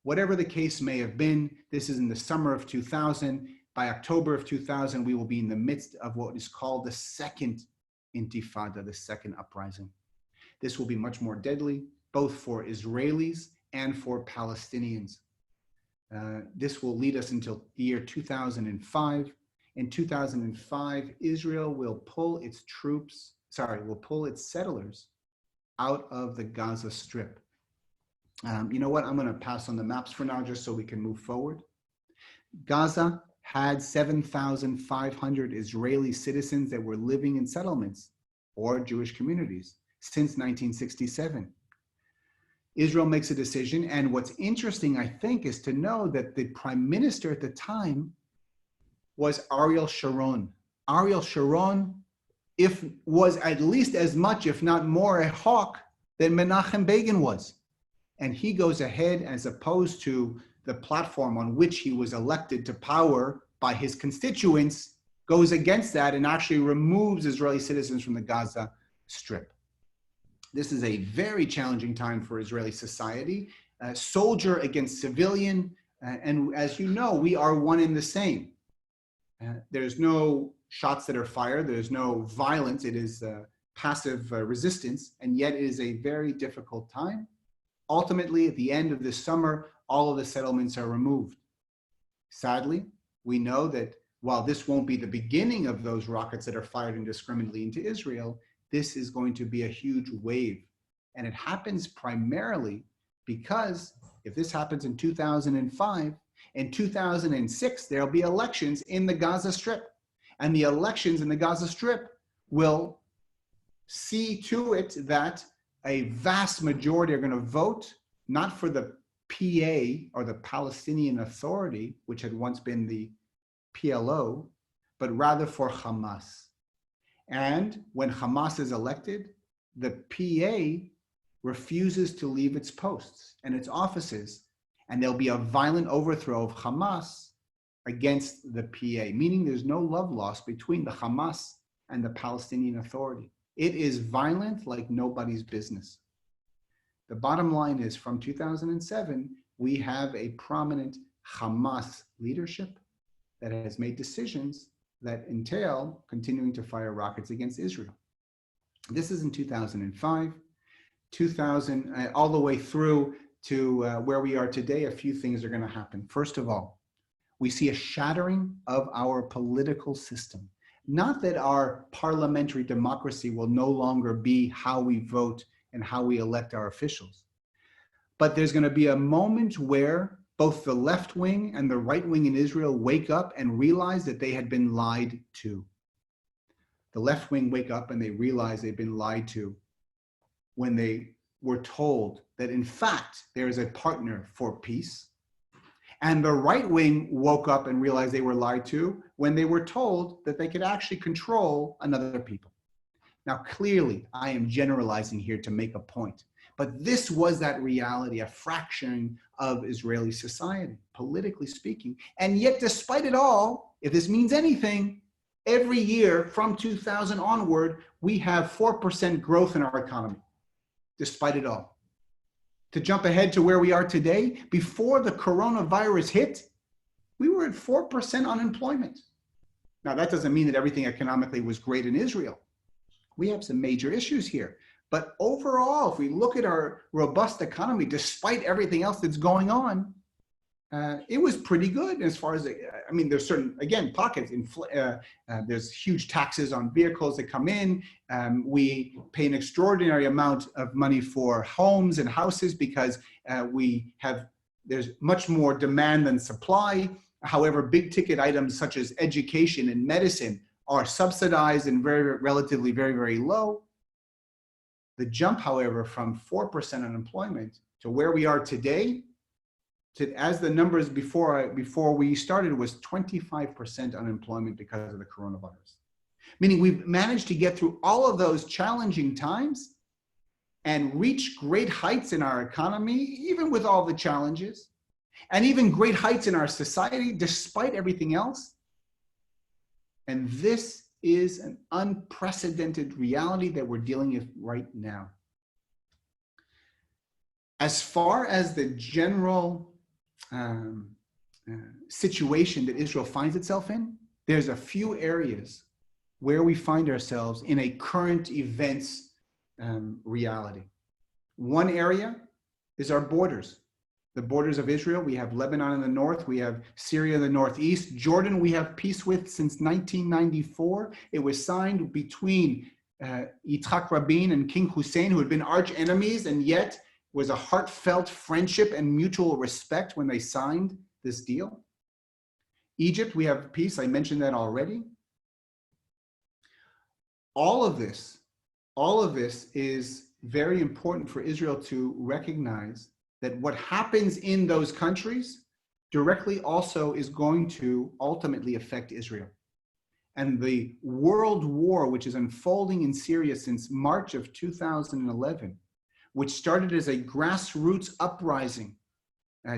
Whatever the case may have been, this is in the summer of 2000. By October of 2000, we will be in the midst of what is called the second intifada, the second uprising. This will be much more deadly, both for Israelis and for Palestinians. This will lead us until the year 2005. In 2005, Israel will pull its settlers out of the Gaza Strip. You know what? I'm going to pass on the maps for now, just so we can move forward. Gaza had 7,500 Israeli citizens that were living in settlements or Jewish communities since 1967. Israel makes a decision, and what's interesting, I think, is to know that the prime minister at the time was Ariel Sharon. Ariel Sharon was at least as much, if not more, a hawk than Menachem Begin was. And he goes ahead, as opposed to the platform on which he was elected to power by his constituents, goes against that and actually removes Israeli citizens from the Gaza Strip. This is a very challenging time for Israeli society, soldier against civilian, and as you know, we are one and the same. There's no shots that are fired, there's no violence, it is passive resistance, and yet it is a very difficult time. Ultimately, at the end of this summer, all of the settlements are removed. Sadly, we know that while this won't be the beginning of those rockets that are fired indiscriminately into Israel, this is going to be a huge wave. And it happens primarily because if this happens in 2005, in 2006, there'll be elections in the Gaza Strip. And the elections in the Gaza Strip will see to it that a vast majority are going to vote, not for the PA or the Palestinian Authority, which had once been the PLO, but rather for Hamas. And when Hamas is elected, the PA refuses to leave its posts and its offices, and there'll be a violent overthrow of Hamas against the PA, meaning there's no love lost between the Hamas and the Palestinian Authority. It is violent like nobody's business. The bottom line is, from 2007, we have a prominent Hamas leadership that has made decisions that entail continuing to fire rockets against Israel. This is in 2005, 2000, all the way through to where we are today. A few things are going to happen. First of all, we see a shattering of our political system. Not that our parliamentary democracy will no longer be how we vote and how we elect our officials, but there's going to be a moment where both the left wing and the right wing in Israel wake up and realize that they had been lied to. The left wing wake up and they realize they've been lied to when they were told that in fact there is a partner for peace, And the right wing woke up and realized they were lied to when they were told that they could actually control another people. Now, clearly, I am generalizing here to make a point, but this was that reality, a fracturing of Israeli society, politically speaking. And yet, despite it all, if this means anything, every year from 2000 onward, we have 4% growth in our economy, despite it all. To jump ahead to where we are today, before the coronavirus hit, we were at 4% unemployment. Now, that doesn't mean that everything economically was great in Israel. We have some major issues here. But overall, if we look at our robust economy, despite everything else that's going on, it was pretty good as far as, I mean, there's certain, again, pockets. There's huge taxes on vehicles that come in. We pay an extraordinary amount of money for homes and houses because there's much more demand than supply. However, big ticket items such as education and medicine are subsidized and relatively very, very low. The jump, however, from 4% unemployment to where we are today, as the numbers before we started was 25% unemployment because of the coronavirus. Meaning we've managed to get through all of those challenging times and reach great heights in our economy, even with all the challenges, and even great heights in our society, despite everything else. And this is an unprecedented reality that we're dealing with right now. As far as the general situation that Israel finds itself in, there's a few areas where we find ourselves in a current events reality. One area is our borders. The borders of Israel. We have Lebanon in the north. We have Syria in the northeast. Jordan we have peace with since 1994. It was signed between Yitzhak Rabin and King Hussein, who had been arch enemies, and yet was a heartfelt friendship and mutual respect when they signed this deal. Egypt, we have peace. I mentioned that already. All of this is very important for Israel to recognize that what happens in those countries directly also is going to ultimately affect Israel. And the world war, which is unfolding in Syria since March of 2011, which started as a grassroots uprising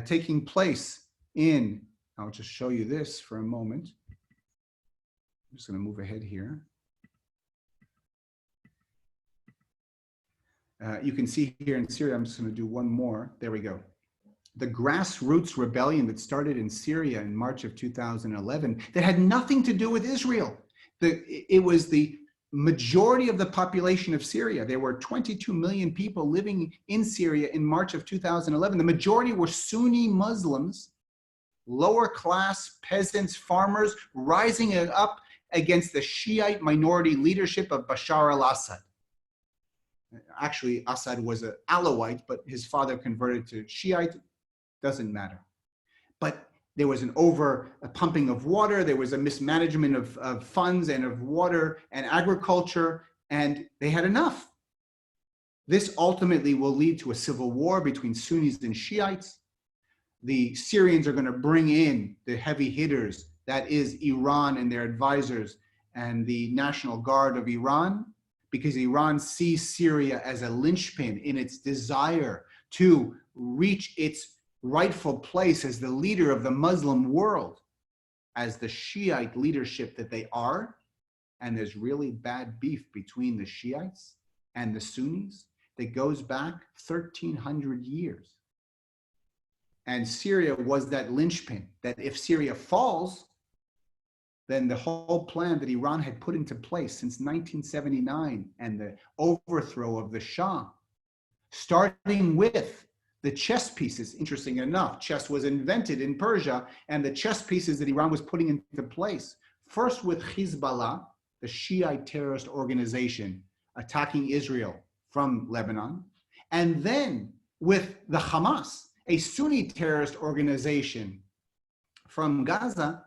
taking place in, I'll just show you this for a moment. I'm just going to move ahead here. You can see here in Syria, I'm just going to do one more. There we go. The grassroots rebellion that started in Syria in March of 2011 that had nothing to do with Israel. It was the majority of the population of Syria. There were 22 million people living in Syria in March of 2011. The majority were Sunni Muslims, lower class peasants, farmers, rising up against the Shiite minority leadership of Bashar al-Assad. Actually, Assad was an Alawite, but his father converted to Shiite. Doesn't matter. But there was a pumping of water. There was a mismanagement of funds and of water and agriculture, and they had enough. This ultimately will lead to a civil war between Sunnis and Shiites. The Syrians are going to bring in the heavy hitters, that is Iran and their advisors and the National Guard of Iran, because Iran sees Syria as a linchpin in its desire to reach its rightful place as the leader of the Muslim world, as the Shiite leadership that they are. And there's really bad beef between the Shiites and the Sunnis that goes back 1,300 years. And Syria was that linchpin, that if Syria falls, then the whole plan that Iran had put into place since 1979 and the overthrow of the Shah, starting with the chess pieces. Interesting enough, chess was invented in Persia, and the chess pieces that Iran was putting into place, first with Hezbollah, the Shiite terrorist organization attacking Israel from Lebanon, and then with the Hamas, a Sunni terrorist organization from Gaza.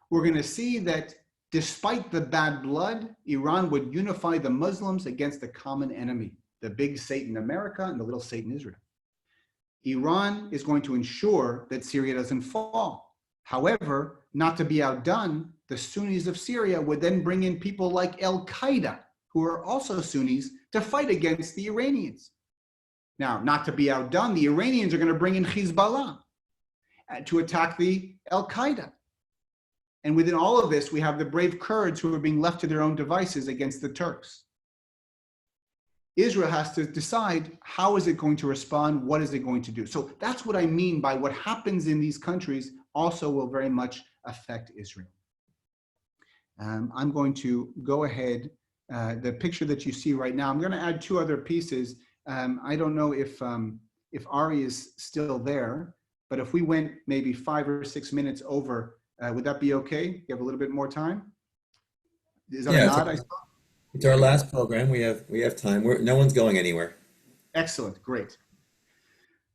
We're going to see that despite the bad blood, Iran would unify the Muslims against the common enemy, the big Satan America and the little Satan Israel. Iran is going to ensure that Syria doesn't fall. However, not to be outdone, the Sunnis of Syria would then bring in people like Al-Qaeda, who are also Sunnis, to fight against the Iranians. Now, not to be outdone, the Iranians are going to bring in Hezbollah to attack the Al-Qaeda. And within all of this, we have the brave Kurds who are being left to their own devices against the Turks. Israel has to decide, how is it going to respond? What is it going to do? So that's what I mean by what happens in these countries also will very much affect Israel. I'm going to go ahead. The picture that you see right now, I'm going to add two other pieces. I don't know if Ari is still there, but if we went maybe 5 or 6 minutes over, would that be okay? You have a little bit more time? Is that a nod? It's our last program. We have time. No one's going anywhere. Excellent, great.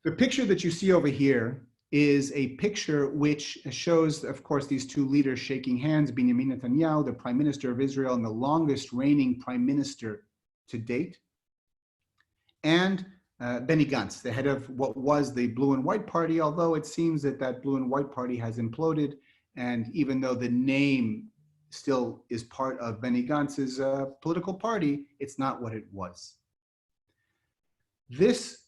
The picture that you see over here is a picture which shows, of course, these two leaders shaking hands, Benjamin Netanyahu, the Prime Minister of Israel and the longest reigning Prime Minister to date, and Benny Gantz, the head of what was the Blue and White Party, although it seems that that Blue and White Party has imploded, and even though the name still is part of Benny Gantz's political party, it's not what it was. This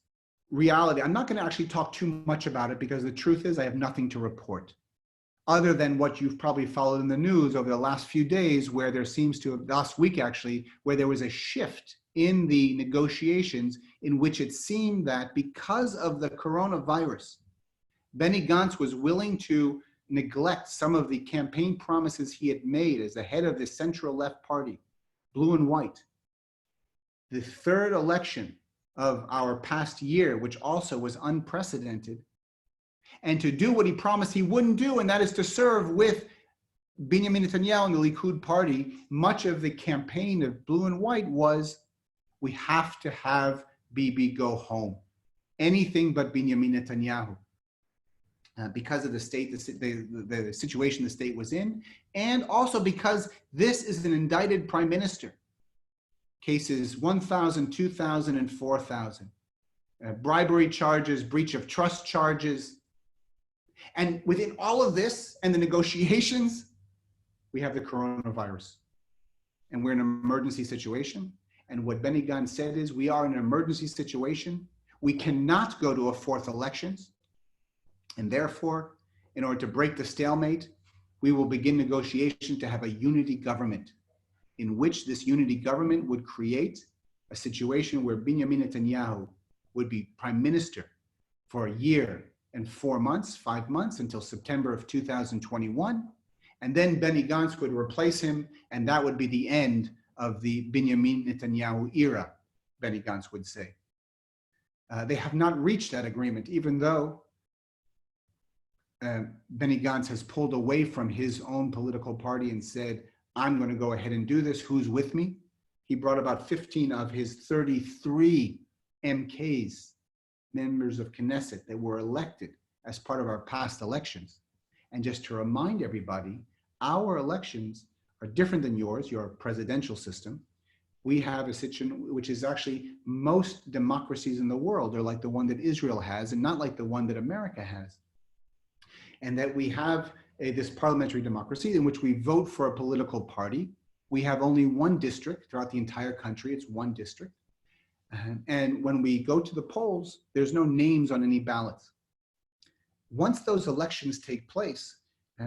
reality, I'm not going to actually talk too much about it because the truth is I have nothing to report other than what you've probably followed in the news over the last few days, where there seems to have, last week actually, where there was a shift in the negotiations in which it seemed that because of the coronavirus, Benny Gantz was willing to neglect some of the campaign promises he had made as the head of the central left party, Blue and White. The third election of our past year, which also was unprecedented, and to do what he promised he wouldn't do, and that is to serve with Benjamin Netanyahu and the Likud party. Much of the campaign of Blue and White was, we have to have Bibi go home. Anything but Benjamin Netanyahu. Because of the state, the situation the state was in, and also because this is an indicted prime minister. Cases 1,000, 2,000, and 4,000. Bribery charges, breach of trust charges. And within all of this and the negotiations, we have the coronavirus. And we're in an emergency situation. And what Benny Gantz said is, we are in an emergency situation. We cannot go to a fourth elections. And therefore, in order to break the stalemate, we will begin negotiation to have a unity government, in which this unity government would create a situation where Benjamin Netanyahu would be prime minister for a year and 4 months, 5 months, until September of 2021. And then Benny Gantz would replace him, and that would be the end of the Benjamin Netanyahu era, Benny Gantz would say. They have not reached that agreement, even though Benny Gantz has pulled away from his own political party and said, I'm going to go ahead and do this. Who's with me? He brought about 15 of his 33 MKs, members of Knesset, that were elected as part of our past elections. And just to remind everybody, our elections are different than yours, your presidential system. We have a situation which is actually, most democracies in the world are like the one that Israel has and not like the one that America has. And that we have this parliamentary democracy in which we vote for a political party. We have only one district throughout the entire country. It's one district. And when we go to the polls, there's no names on any ballots. Once those elections take place,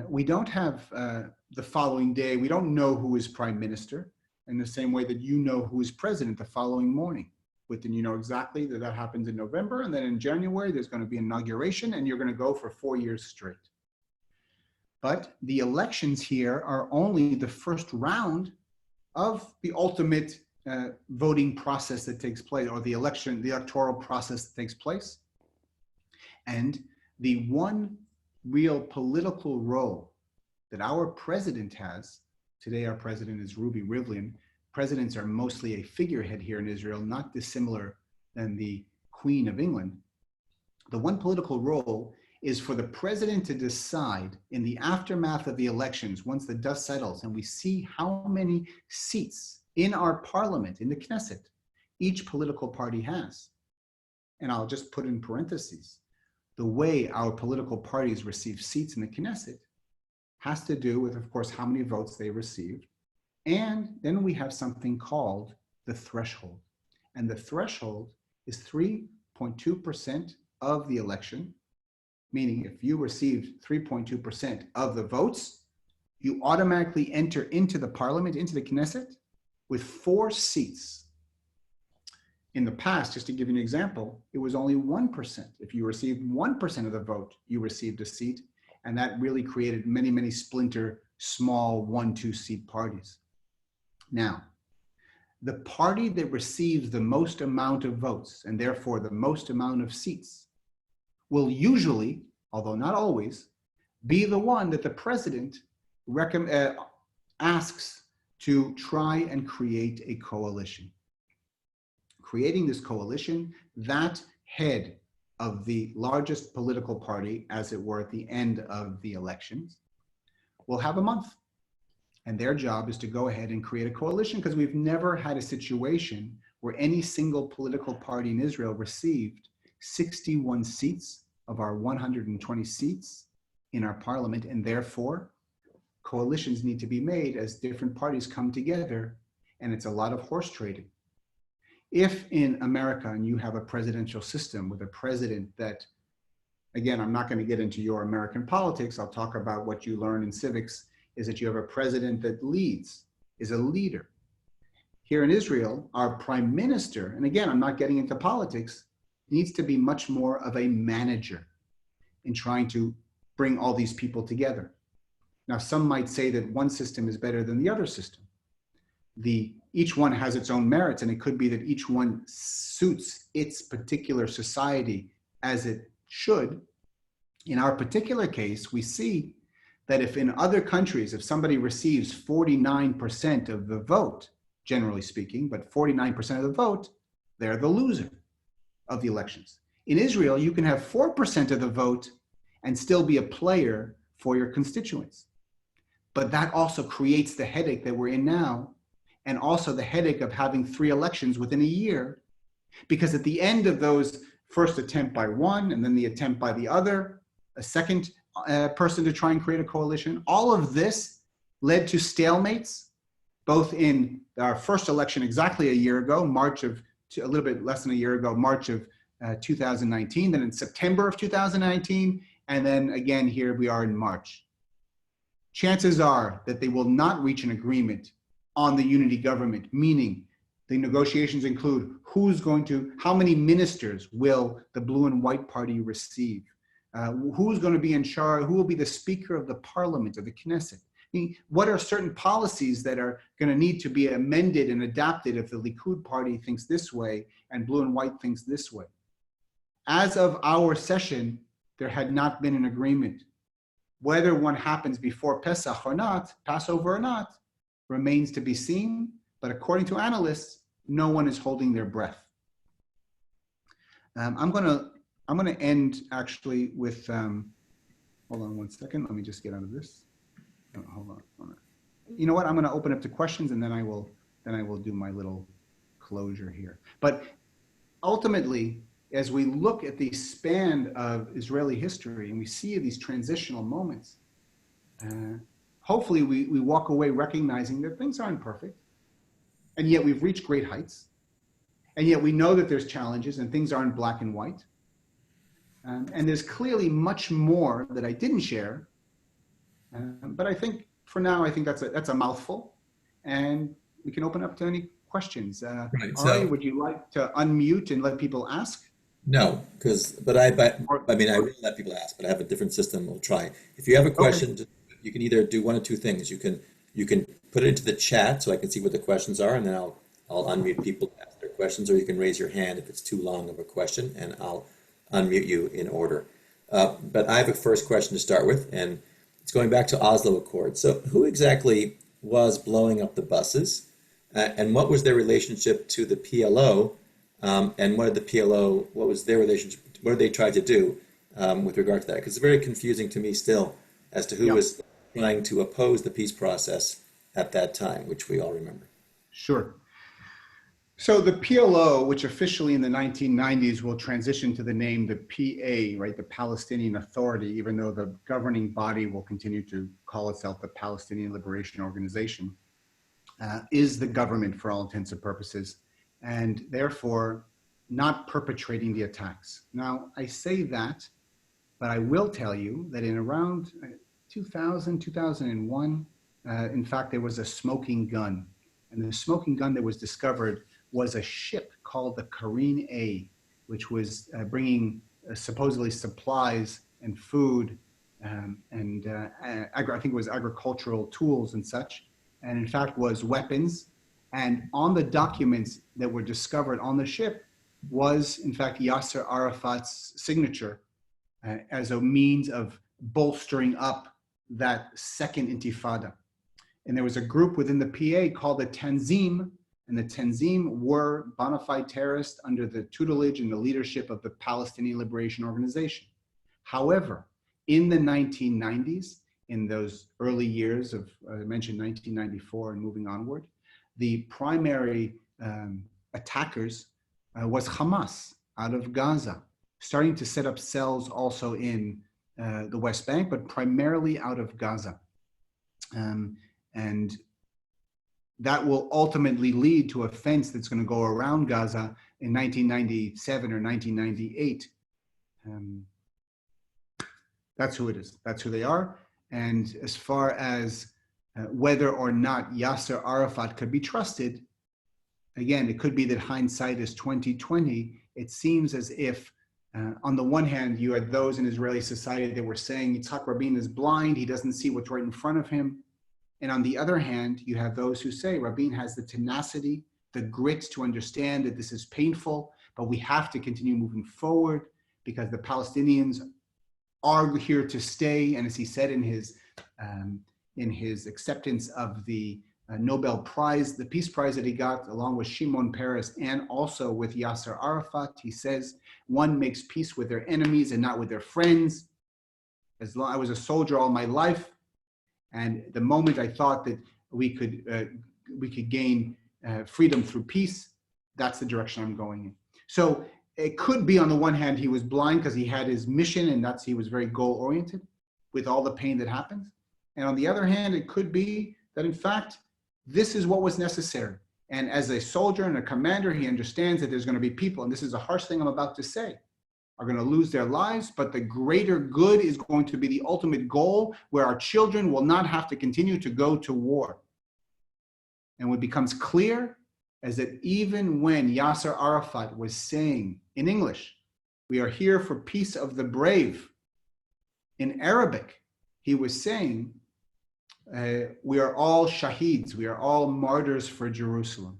we don't have the following day, we don't know who is prime minister in the same way that you know who is president the following morning. Within, you know exactly that that happens in November, and then in January, there's going to be inauguration, and you're going to go for 4 years straight. But the elections here are only the first round of the ultimate voting process that takes place, or the electoral process that takes place. And the one real political role that our president has, today our president is Uri Rivlin. Presidents are mostly a figurehead here in Israel, not dissimilar than the Queen of England. The one political role is for the president to decide in the aftermath of the elections, once the dust settles and we see how many seats in our parliament, in the Knesset, each political party has. and I'll just put in parentheses, the way our political parties receive seats in the Knesset has to do with, of course, how many votes they received. And then we have something called the threshold. And the threshold is 3.2% of the election, meaning if you received 3.2% of the votes, you automatically enter into the parliament, into the Knesset, with 4 seats. In the past, just to give you an example, it was only 1%. If you received 1% of the vote, you received a seat. And that really created many, many splinter, small 1-2 seat parties. Now, the party that receives the most amount of votes, and therefore the most amount of seats, will usually, although not always, be the one that the president asks to try and create a coalition. Creating this coalition, that head of the largest political party, as it were, at the end of the elections, will have a month. And their job is to go ahead and create a coalition, because we've never had a situation where any single political party in Israel received 61 seats of our 120 seats in our parliament, and therefore coalitions need to be made as different parties come together, and it's a lot of horse trading. If in America, and you have a presidential system with a president that, again, I'm not going to get into your American politics, I'll talk about what you learn in civics, is that you have a president that leads, is a leader. Here in Israel, our prime minister, and again, I'm not getting into politics, needs to be much more of a manager in trying to bring all these people together. Now, some might say that one system is better than the other system. Each one has its own merits, and it could be that each one suits its particular society as it should. In our particular case, we see that if in other countries, if somebody receives 49% of the vote, generally speaking, but 49% of the vote, they're the loser of the elections. In Israel, you can have 4% of the vote and still be a player for your constituents. But that also creates the headache that we're in now, and also the headache of having 3 elections within a year, because at the end of those first attempt by one, and then the attempt by the other, a second person to try and create a coalition, all of this led to stalemates, both in our first election exactly a year ago, a little bit less than a year ago, March of 2019, then in September of 2019, and then again, here we are in March. Chances are that they will not reach an agreement on the unity government, meaning the negotiations include how many ministers will the blue and white party receive? Who's going to be in charge? Who will be the speaker of the parliament, of the Knesset? I mean, what are certain policies that are going to need to be amended and adapted if the Likud party thinks this way and blue and white thinks this way? As of our session, there had not been an agreement. Whether one happens before Pesach or not, Passover or not, remains to be seen. But according to analysts, no one is holding their breath. I'm going to end actually with, hold on one second. Let me just get out of this. Oh, hold on. You know what? I'm going to open up to questions, and then I will do my little closure here. But ultimately, as we look at the span of Israeli history and we see these transitional moments, hopefully we walk away recognizing that things aren't perfect, and yet we've reached great heights, and yet we know that there's challenges and things aren't black and white. And there's clearly much more that I didn't share, but I think for now, I think that's a mouthful, and we can open up to any questions. Right, Ari, would you like to unmute and let people ask? No, I mean, I will let people ask, but I have a different system. We'll try. If you have a question, you can either do one of two things. You can put it into the chat so I can see what the questions are, and then I'll unmute people to ask their questions, or you can raise your hand if it's too long of a question, and I'll unmute you in order. But I have a first question to start with, and it's going back to Oslo Accord. So who exactly was blowing up the buses, and what was their relationship to the PLO? And what was their relationship, what did they try to do with regard to that? Because it's very confusing to me still as to who was trying to oppose the peace process at that time, which we all remember. Sure. So the PLO, which officially in the 1990s will transition to the name the PA, right, the Palestinian Authority, even though the governing body will continue to call itself the Palestinian Liberation Organization, is the government for all intents and purposes, and therefore not perpetrating the attacks. Now, I say that, but I will tell you that in around 2000, 2001, in fact, there was a smoking gun. And the smoking gun that was discovered was a ship called the Karine A, which was bringing supposedly supplies and food and I think it was agricultural tools and such, and in fact was weapons. And on the documents that were discovered on the ship was in fact Yasser Arafat's signature as a means of bolstering up that second intifada. And there was a group within the PA called the Tanzim, and the Tanzim were bona fide terrorists under the tutelage and the leadership of the Palestinian Liberation Organization. However, in the 1990s, in those early years of, I mentioned 1994 and moving onward, the primary attackers was Hamas out of Gaza, starting to set up cells also in the West Bank, but primarily out of Gaza. And that will ultimately lead to a fence that's going to go around Gaza in 1997 or 1998. That's who it is. That's who they are. And as far as whether or not Yasser Arafat could be trusted, again, it could be that hindsight is 2020. It seems as if, on the one hand, you had those in Israeli society that were saying Yitzhak Rabin is blind. He doesn't see what's right in front of him. And on the other hand, you have those who say Rabin has the tenacity, the grit to understand that this is painful, but we have to continue moving forward because the Palestinians are here to stay. And as he said in his acceptance of the Nobel Prize, the Peace Prize that he got, along with Shimon Peres and also with Yasser Arafat, he says, one makes peace with their enemies and not with their friends. As long I was a soldier all my life, and the moment I thought that we could gain freedom through peace, that's the direction I'm going in. So it could be on the one hand he was blind because he had his mission and he was very goal oriented with all the pain that happens. And on the other hand, it could be that in fact this is what was necessary. And as a soldier and a commander, he understands that there's going to be people, and this is a harsh thing I'm about to say, are going to lose their lives, but the greater good is going to be the ultimate goal where our children will not have to continue to go to war. And what becomes clear is that even when Yasser Arafat was saying in English, we are here for peace of the brave, in Arabic, he was saying, we are all shaheeds, we are all martyrs for Jerusalem.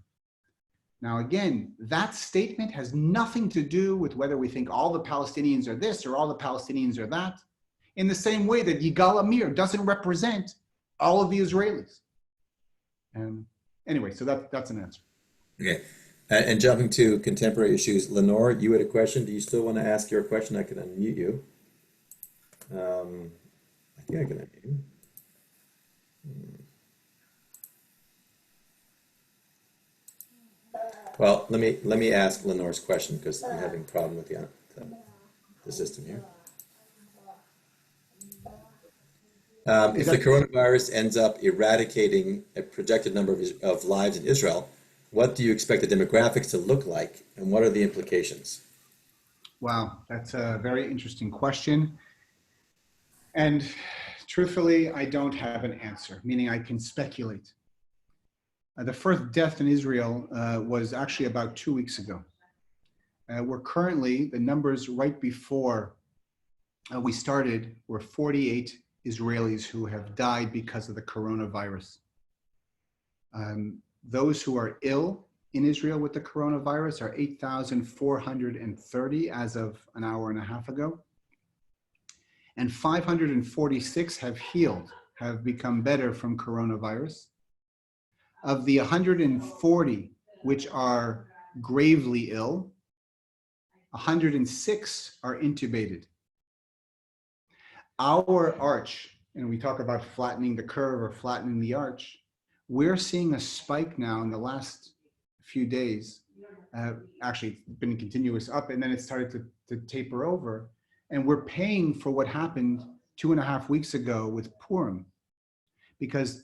Now, again, that statement has nothing to do with whether we think all the Palestinians are this or all the Palestinians are that, in the same way that Yigal Amir doesn't represent all of the Israelis. Anyway, so that's an answer. Okay. And jumping to contemporary issues, Lenore, you had a question. Do you still want to ask your question? I can unmute you. I think I can unmute you. Well, let me ask Lenore's question because I'm having a problem with the system here. If the coronavirus ends up eradicating a projected number of lives in Israel, what do you expect the demographics to look like, and what are the implications? Wow, that's a very interesting question. And truthfully, I don't have an answer, meaning I can speculate. The first death in Israel was actually about 2 weeks ago. We're currently, the numbers right before we started were 48 Israelis who have died because of the coronavirus. Those who are ill in Israel with the coronavirus are 8,430 as of an hour and a half ago. And 546 have healed, have become better from coronavirus. Of the 140 which are gravely ill, 106 are intubated. Our arch, and we talk about flattening the curve or flattening the arch, we're seeing a spike now in the last few days Actually, it's been continuous up, and then it started to taper over. And we're paying for what happened 2.5 weeks ago with Purim, because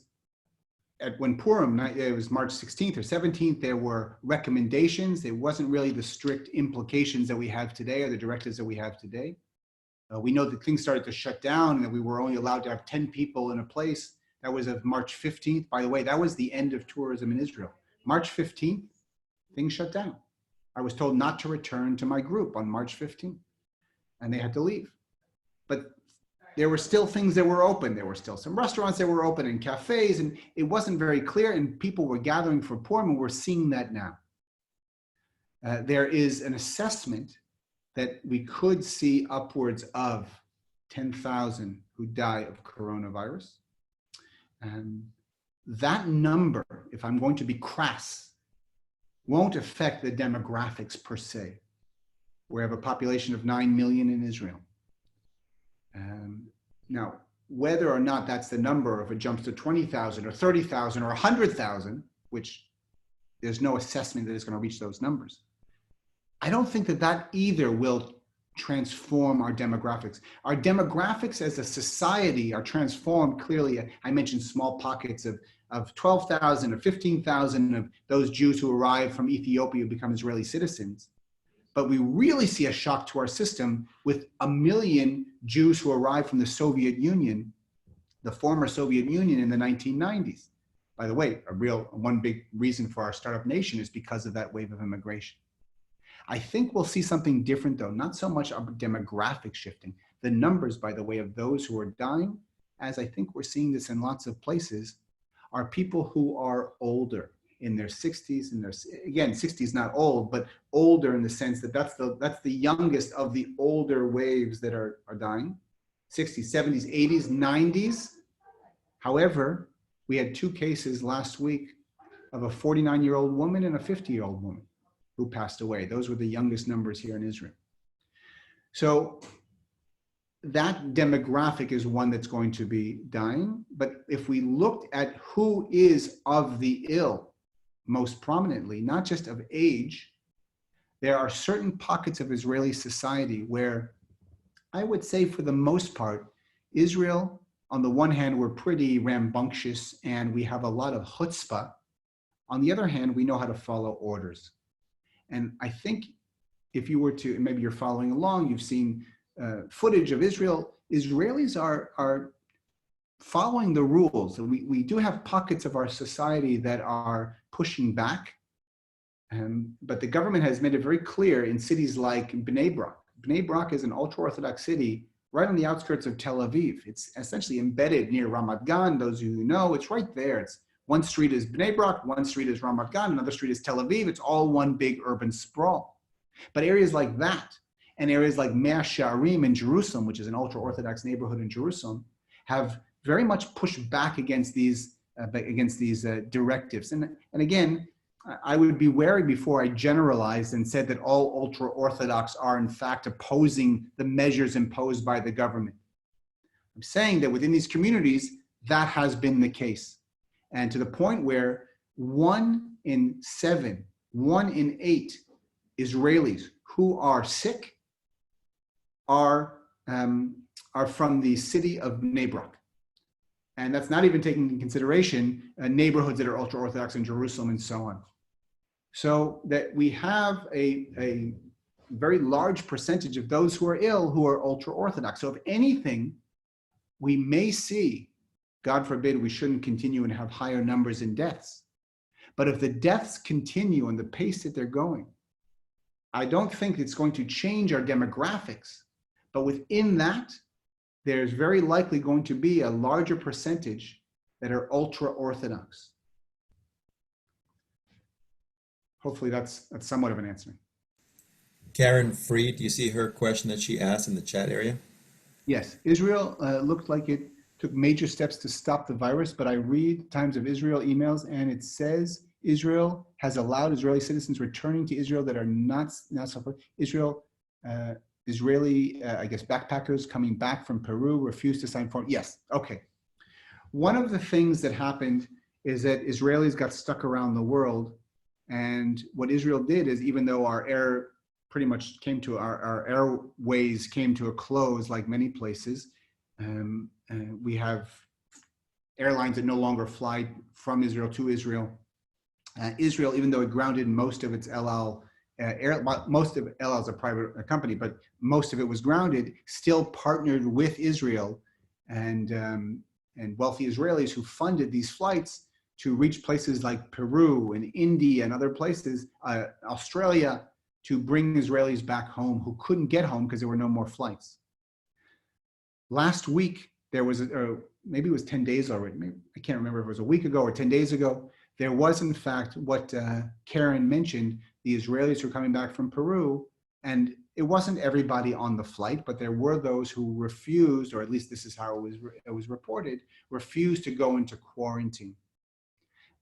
when Purim, it was March 16th or 17th, there were recommendations. It wasn't really the strict implications that we have today or the directives that we have today. We know that things started to shut down and that we were only allowed to have 10 people in a place. That was of March 15th. By the way, that was the end of tourism in Israel. March 15th, things shut down. I was told not to return to my group on March 15th, and they had to leave. But there were still things that were open. There were still some restaurants that were open and cafes, and it wasn't very clear, and people were gathering for Purim, and we're seeing that now. There is an assessment that we could see upwards of 10,000 who die of coronavirus. That number, if I'm going to be crass, won't affect the demographics per se. We have a population of 9 million in Israel. Now, whether or not that's the number, if it jumps to 20,000 or 30,000 or 100,000, which there's no assessment that it's going to reach those numbers, I don't think that either will transform our demographics. Our demographics as a society are transformed clearly. I mentioned small pockets of 12,000 or 15,000 of those Jews who arrived from Ethiopia who become Israeli citizens. But we really see a shock to our system with 1 million Jews who arrived from the Soviet Union, the former Soviet Union, in the 1990s. By the way, one big reason for our startup nation is because of that wave of immigration. I think we'll see something different, though, not so much our demographic shifting. The numbers, by the way, of those who are dying, as I think we're seeing this in lots of places, are people who are older, in their 60s, again, 60s not old, but older in the sense that that's the youngest of the older waves that are dying, 60s, 70s, 80s, 90s. However, we had 2 cases last week of a 49-year-old woman and a 50-year-old woman who passed away. Those were the youngest numbers here in Israel. So that demographic is one that's going to be dying. But if we looked at who is of the ill, most prominently, not just of age, there are certain pockets of Israeli society where I would say for the most part, Israel, on the one hand, we're pretty rambunctious and we have a lot of chutzpah. On the other hand, we know how to follow orders. And I think if you were to, maybe you're following along, you've seen footage of Israel, Israelis are following the rules. We do have pockets of our society that are pushing back, but the government has made it very clear in cities like Bnei Brak. Bnei Brak is an ultra-Orthodox city right on the outskirts of Tel Aviv. It's essentially embedded near Ramat Gan. Those of you who know, it's right there. It's one street is Bnei Brak, one street is Ramat Gan, another street is Tel Aviv. It's all one big urban sprawl. But areas like that and areas like Mea Shearim in Jerusalem, which is an ultra-Orthodox neighborhood in Jerusalem, have very much pushed back against these directives. And again, I would be wary before I generalized and said that all ultra-Orthodox are in fact opposing the measures imposed by the government. I'm saying that within these communities, that has been the case. And to the point where 1 in 7, 1 in 8 Israelis who are sick are from the city of Bnei Brak. And that's not even taking into consideration neighborhoods that are ultra-Orthodox in Jerusalem and so on. So that we have a very large percentage of those who are ill who are ultra-Orthodox. So if anything, we may see, God forbid, we shouldn't continue and have higher numbers in deaths. But if the deaths continue on the pace that they're going, I don't think it's going to change our demographics. But within that, there's very likely going to be a larger percentage that are ultra-Orthodox. Hopefully that's somewhat of an answer. Karen Freed, do you see her question that she asked in the chat area? Yes, Israel looked like it took major steps to stop the virus, but I read Times of Israel emails and it says Israel has allowed Israeli citizens returning to Israel that are not suffering. Israeli, I guess, backpackers coming back from Peru refused to sign forms. Yes, okay. One of the things that happened is that Israelis got stuck around the world And what Israel did is, even though our air pretty much came to our airways came to a close, like many places, we have airlines that no longer fly from Israel to Israel. Israel, even though it grounded most of its El Al, most of El Al is a private company, but most of it was grounded, still partnered with Israel and wealthy Israelis who funded these flights to reach places like Peru and India and other places, Australia, to bring Israelis back home who couldn't get home because there were no more flights. Last week, there was, maybe it was 10 days already, maybe, I can't remember if it was a week ago or 10 days ago, there was in fact what Karen mentioned, the Israelis who were coming back from Peru, and it wasn't everybody on the flight, but there were those who refused, or at least this is how it was reported, refused to go into quarantine.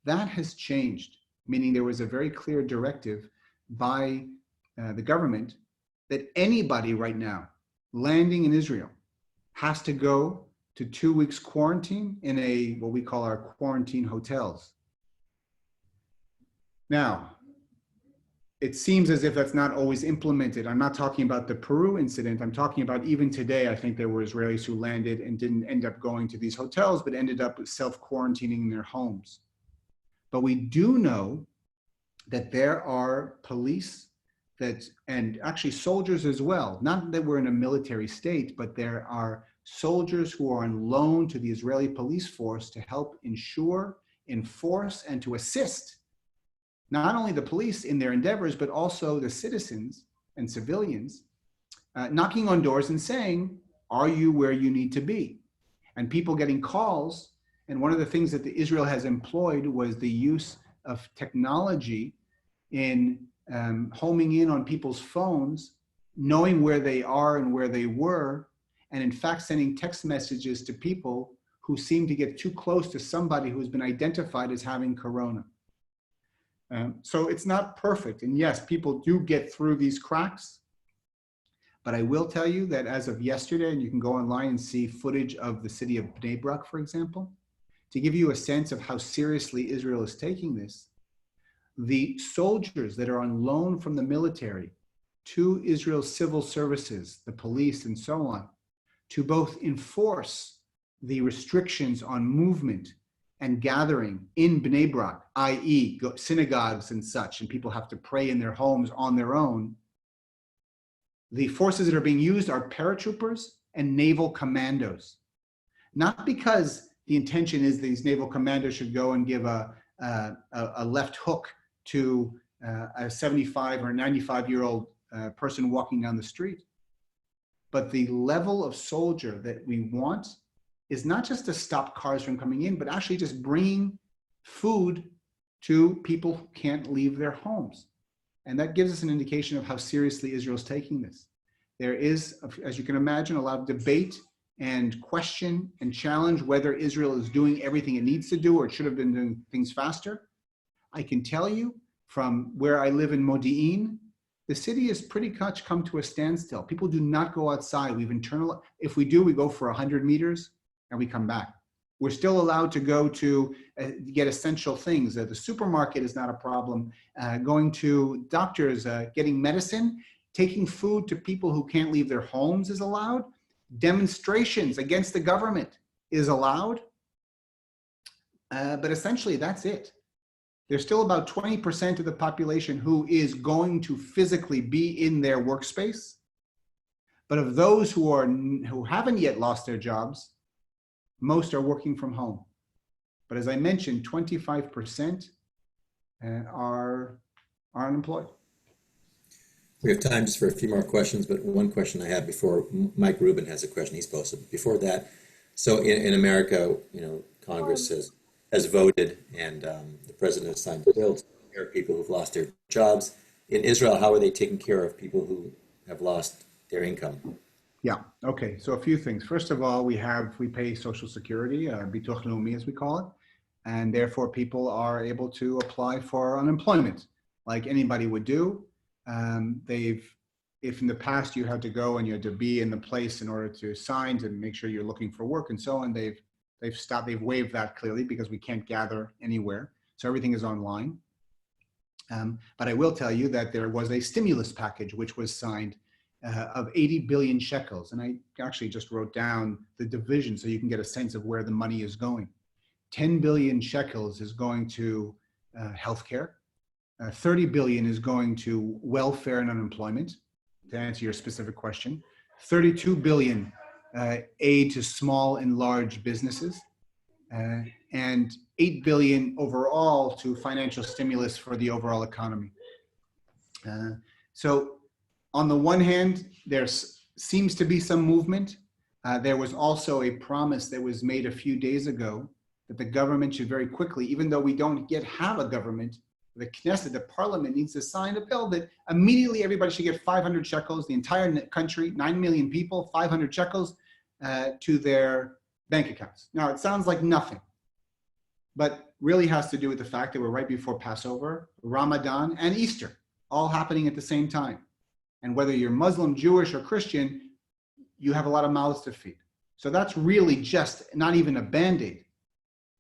That has changed, meaning there was a very clear directive by the government that anybody right now landing in Israel has to go to 2 weeks quarantine in what we call our quarantine hotels. Now, it seems as if that's not always implemented. I'm not talking about the Peru incident. I'm talking about even today, I think there were Israelis who landed and didn't end up going to these hotels, but ended up self-quarantining in their homes. But we do know that there are police and actually soldiers as well, not that we're in a military state, but there are soldiers who are on loan to the Israeli police force to help ensure, enforce, and to assist not only the police in their endeavors, but also the citizens and civilians, knocking on doors and saying, are you where you need to be? And people getting calls. And one of the things that Israel has employed was the use of technology in homing in on people's phones, knowing where they are and where they were, and in fact sending text messages to people who seem to get too close to somebody who's been identified as having corona. So it's not perfect. And yes, people do get through these cracks. But I will tell you that as of yesterday, and you can go online and see footage of the city of Bnei Brak, for example, to give you a sense of how seriously Israel is taking this, the soldiers that are on loan from the military to Israel's civil services, the police and so on, to both enforce the restrictions on movement and gathering in Bnei Brak, i.e. synagogues and such, and people have to pray in their homes on their own. The forces that are being used are paratroopers and naval commandos. Not because the intention is these naval commandos should go and give a left hook to a 75 or 95-year-old person walking down the street. But the level of soldier that we want is not just to stop cars from coming in, but actually just bringing food to people who can't leave their homes. And that gives us an indication of how seriously Israel's taking this. There is, as you can imagine, a lot of debate and question and challenge whether Israel is doing everything it needs to do or it should have been doing things faster. I can tell you from where I live in Modi'in, the city has pretty much come to a standstill. People do not go outside. If we do, we go for 100 meters and we come back. We're still allowed to go to get essential things. The supermarket is not a problem. Going to doctors, getting medicine, taking food to people who can't leave their homes is allowed. Demonstrations against the government is allowed. But essentially, that's it. There's still about 20% of the population who is going to physically be in their workspace. But of those who haven't yet lost their jobs, most are working from home. But as I mentioned, 25% are unemployed. We have time just for a few more questions, but one question I have before Mike Rubin has a question he's posted. Before that, so in America, Congress has voted and the president has signed the bill to take care of people who've lost their jobs. In Israel, how are they taking care of people who have lost their income? Yeah, okay, so a few things. First of all, we pay Social Security, Bituach Leumi as we call it, and therefore people are able to apply for unemployment like anybody would do. If in the past you had to go and you had to be in the place in order to sign to make sure you're looking for work and so on, they've waived that clearly because we can't gather anywhere. So everything is online. But I will tell you that there was a stimulus package which was signed of 80 billion shekels. And I actually just wrote down the division so you can get a sense of where the money is going. 10 billion shekels is going to healthcare. 30 billion is going to welfare and unemployment, to answer your specific question. 32 billion aid to small and large businesses. And 8 billion overall to financial stimulus for the overall economy. So on the one hand, there seems to be some movement. There was also a promise that was made a few days ago that the government should very quickly, even though we don't yet have a government, the Knesset, the parliament, needs to sign a bill that immediately everybody should get 500 shekels, the entire country, 9 million people, 500 shekels to their bank accounts. Now, it sounds like nothing, but really has to do with the fact that we're right before Passover, Ramadan, and Easter, all happening at the same time. And whether you're Muslim, Jewish, or Christian, you have a lot of mouths to feed. So that's really just not even a Band-Aid.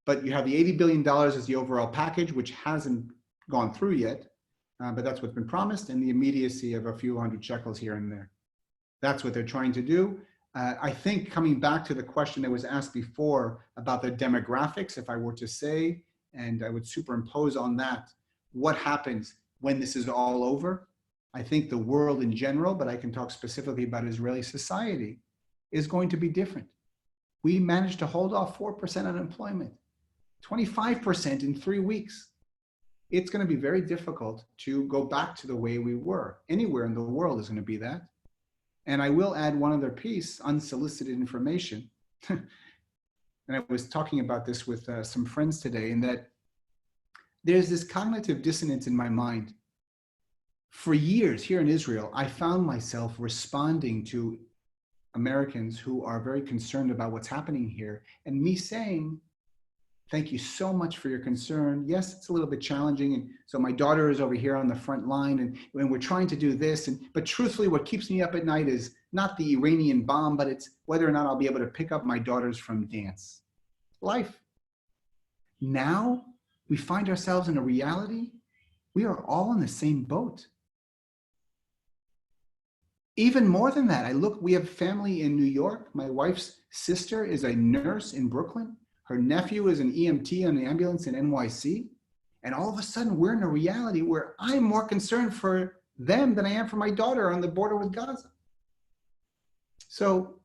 But you have the $80 billion as the overall package, which hasn't gone through yet, but that's what's been promised, and the immediacy of a few hundred shekels here and there. That's what they're trying to do. I think coming back to the question that was asked before about the demographics, if I were to say, and I would superimpose on that, what happens when this is all over? I think the world in general, but I can talk specifically about Israeli society, is going to be different. We managed to hold off 4% unemployment, 25% in 3 weeks. It's going to be very difficult to go back to the way we were. Anywhere in the world is going to be that. And I will add one other piece, unsolicited information. And I was talking about this with some friends today, in that there's this cognitive dissonance in my mind. For years here in Israel, I found myself responding to Americans who are very concerned about what's happening here, and me saying, thank you so much for your concern. Yes, it's a little bit challenging. And so my daughter is over here on the front line, and we're trying to do this. But truthfully, what keeps me up at night is not the Iranian bomb, but it's whether or not I'll be able to pick up my daughters from dance. Life. Now we find ourselves in a reality. We are all in the same boat. Even more than that, we have family in New York. My wife's sister is a nurse in Brooklyn. Her nephew is an EMT on the ambulance in NYC. And all of a sudden, we're in a reality where I'm more concerned for them than I am for my daughter on the border with Gaza. So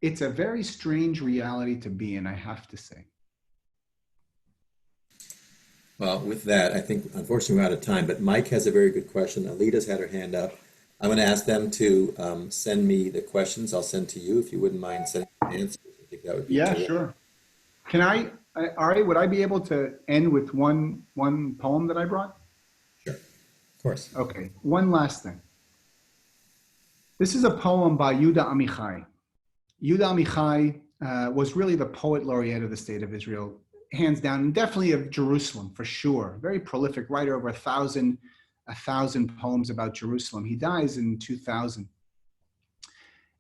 it's a very strange reality to be in, I have to say. Well, with that, I think, unfortunately, we're out of time, but Mike has a very good question. Alita's had her hand up. I'm going to ask them to send me the questions. I'll send to you if you wouldn't mind sending the answers. I think that would be terrific. Sure. Can Ari, would I be able to end with one poem that I brought? Sure, of course. Okay, one last thing. This is a poem by Yehuda Amichai. Yehuda Amichai was really the poet laureate of the state of Israel, hands down, and definitely of Jerusalem, for sure. Very prolific writer, over 1,000 poems about Jerusalem. He dies in 2000.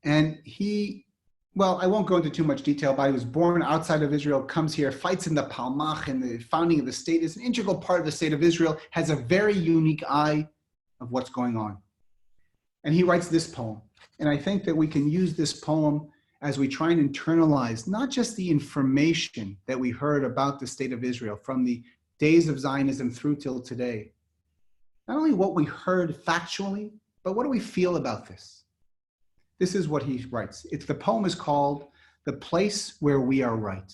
And I won't go into too much detail, but he was born outside of Israel, comes here, fights in the Palmach, and the founding of the state, is an integral part of the state of Israel, has a very unique eye of what's going on. And he writes this poem. And I think that we can use this poem as we try and internalize not just the information that we heard about the state of Israel from the days of Zionism through till today. Not only what we heard factually, but what do we feel about this? This is what he writes. The poem is called The Place Where We Are Right.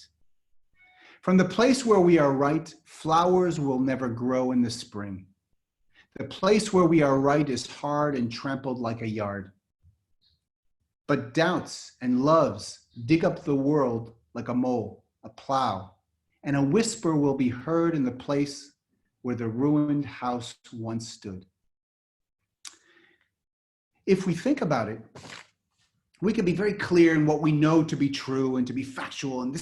From the place where we are right, flowers will never grow in the spring. The place where we are right is hard and trampled like a yard. But doubts and loves dig up the world like a mole, a plow, and a whisper will be heard in the place where the ruined house once stood. If we think about it, we can be very clear in what we know to be true and to be factual,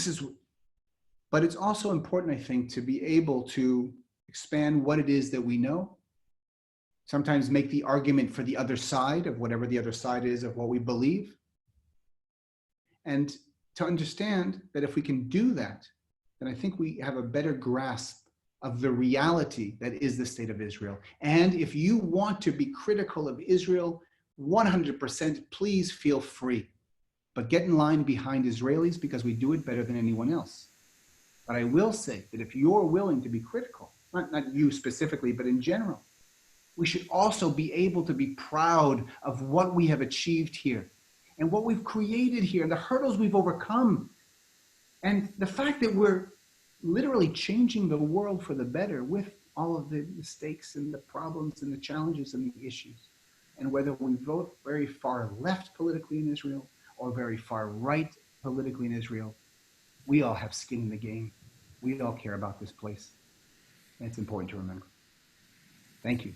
but it's also important, I think, to be able to expand what it is that we know, sometimes make the argument for the other side of whatever the other side is of what we believe, and to understand that if we can do that, then I think we have a better grasp of the reality that is the state of Israel. And if you want to be critical of Israel, 100%, please feel free. But get in line behind Israelis because we do it better than anyone else. But I will say that if you're willing to be critical, not you specifically, but in general, we should also be able to be proud of what we have achieved here and what we've created here and the hurdles we've overcome. And the fact that we're literally changing the world for the better with all of the mistakes and the problems and the challenges and the issues. And whether we vote very far left politically in Israel or very far right politically in Israel, we all have skin in the game. We all care about this place. And it's important to remember. Thank you.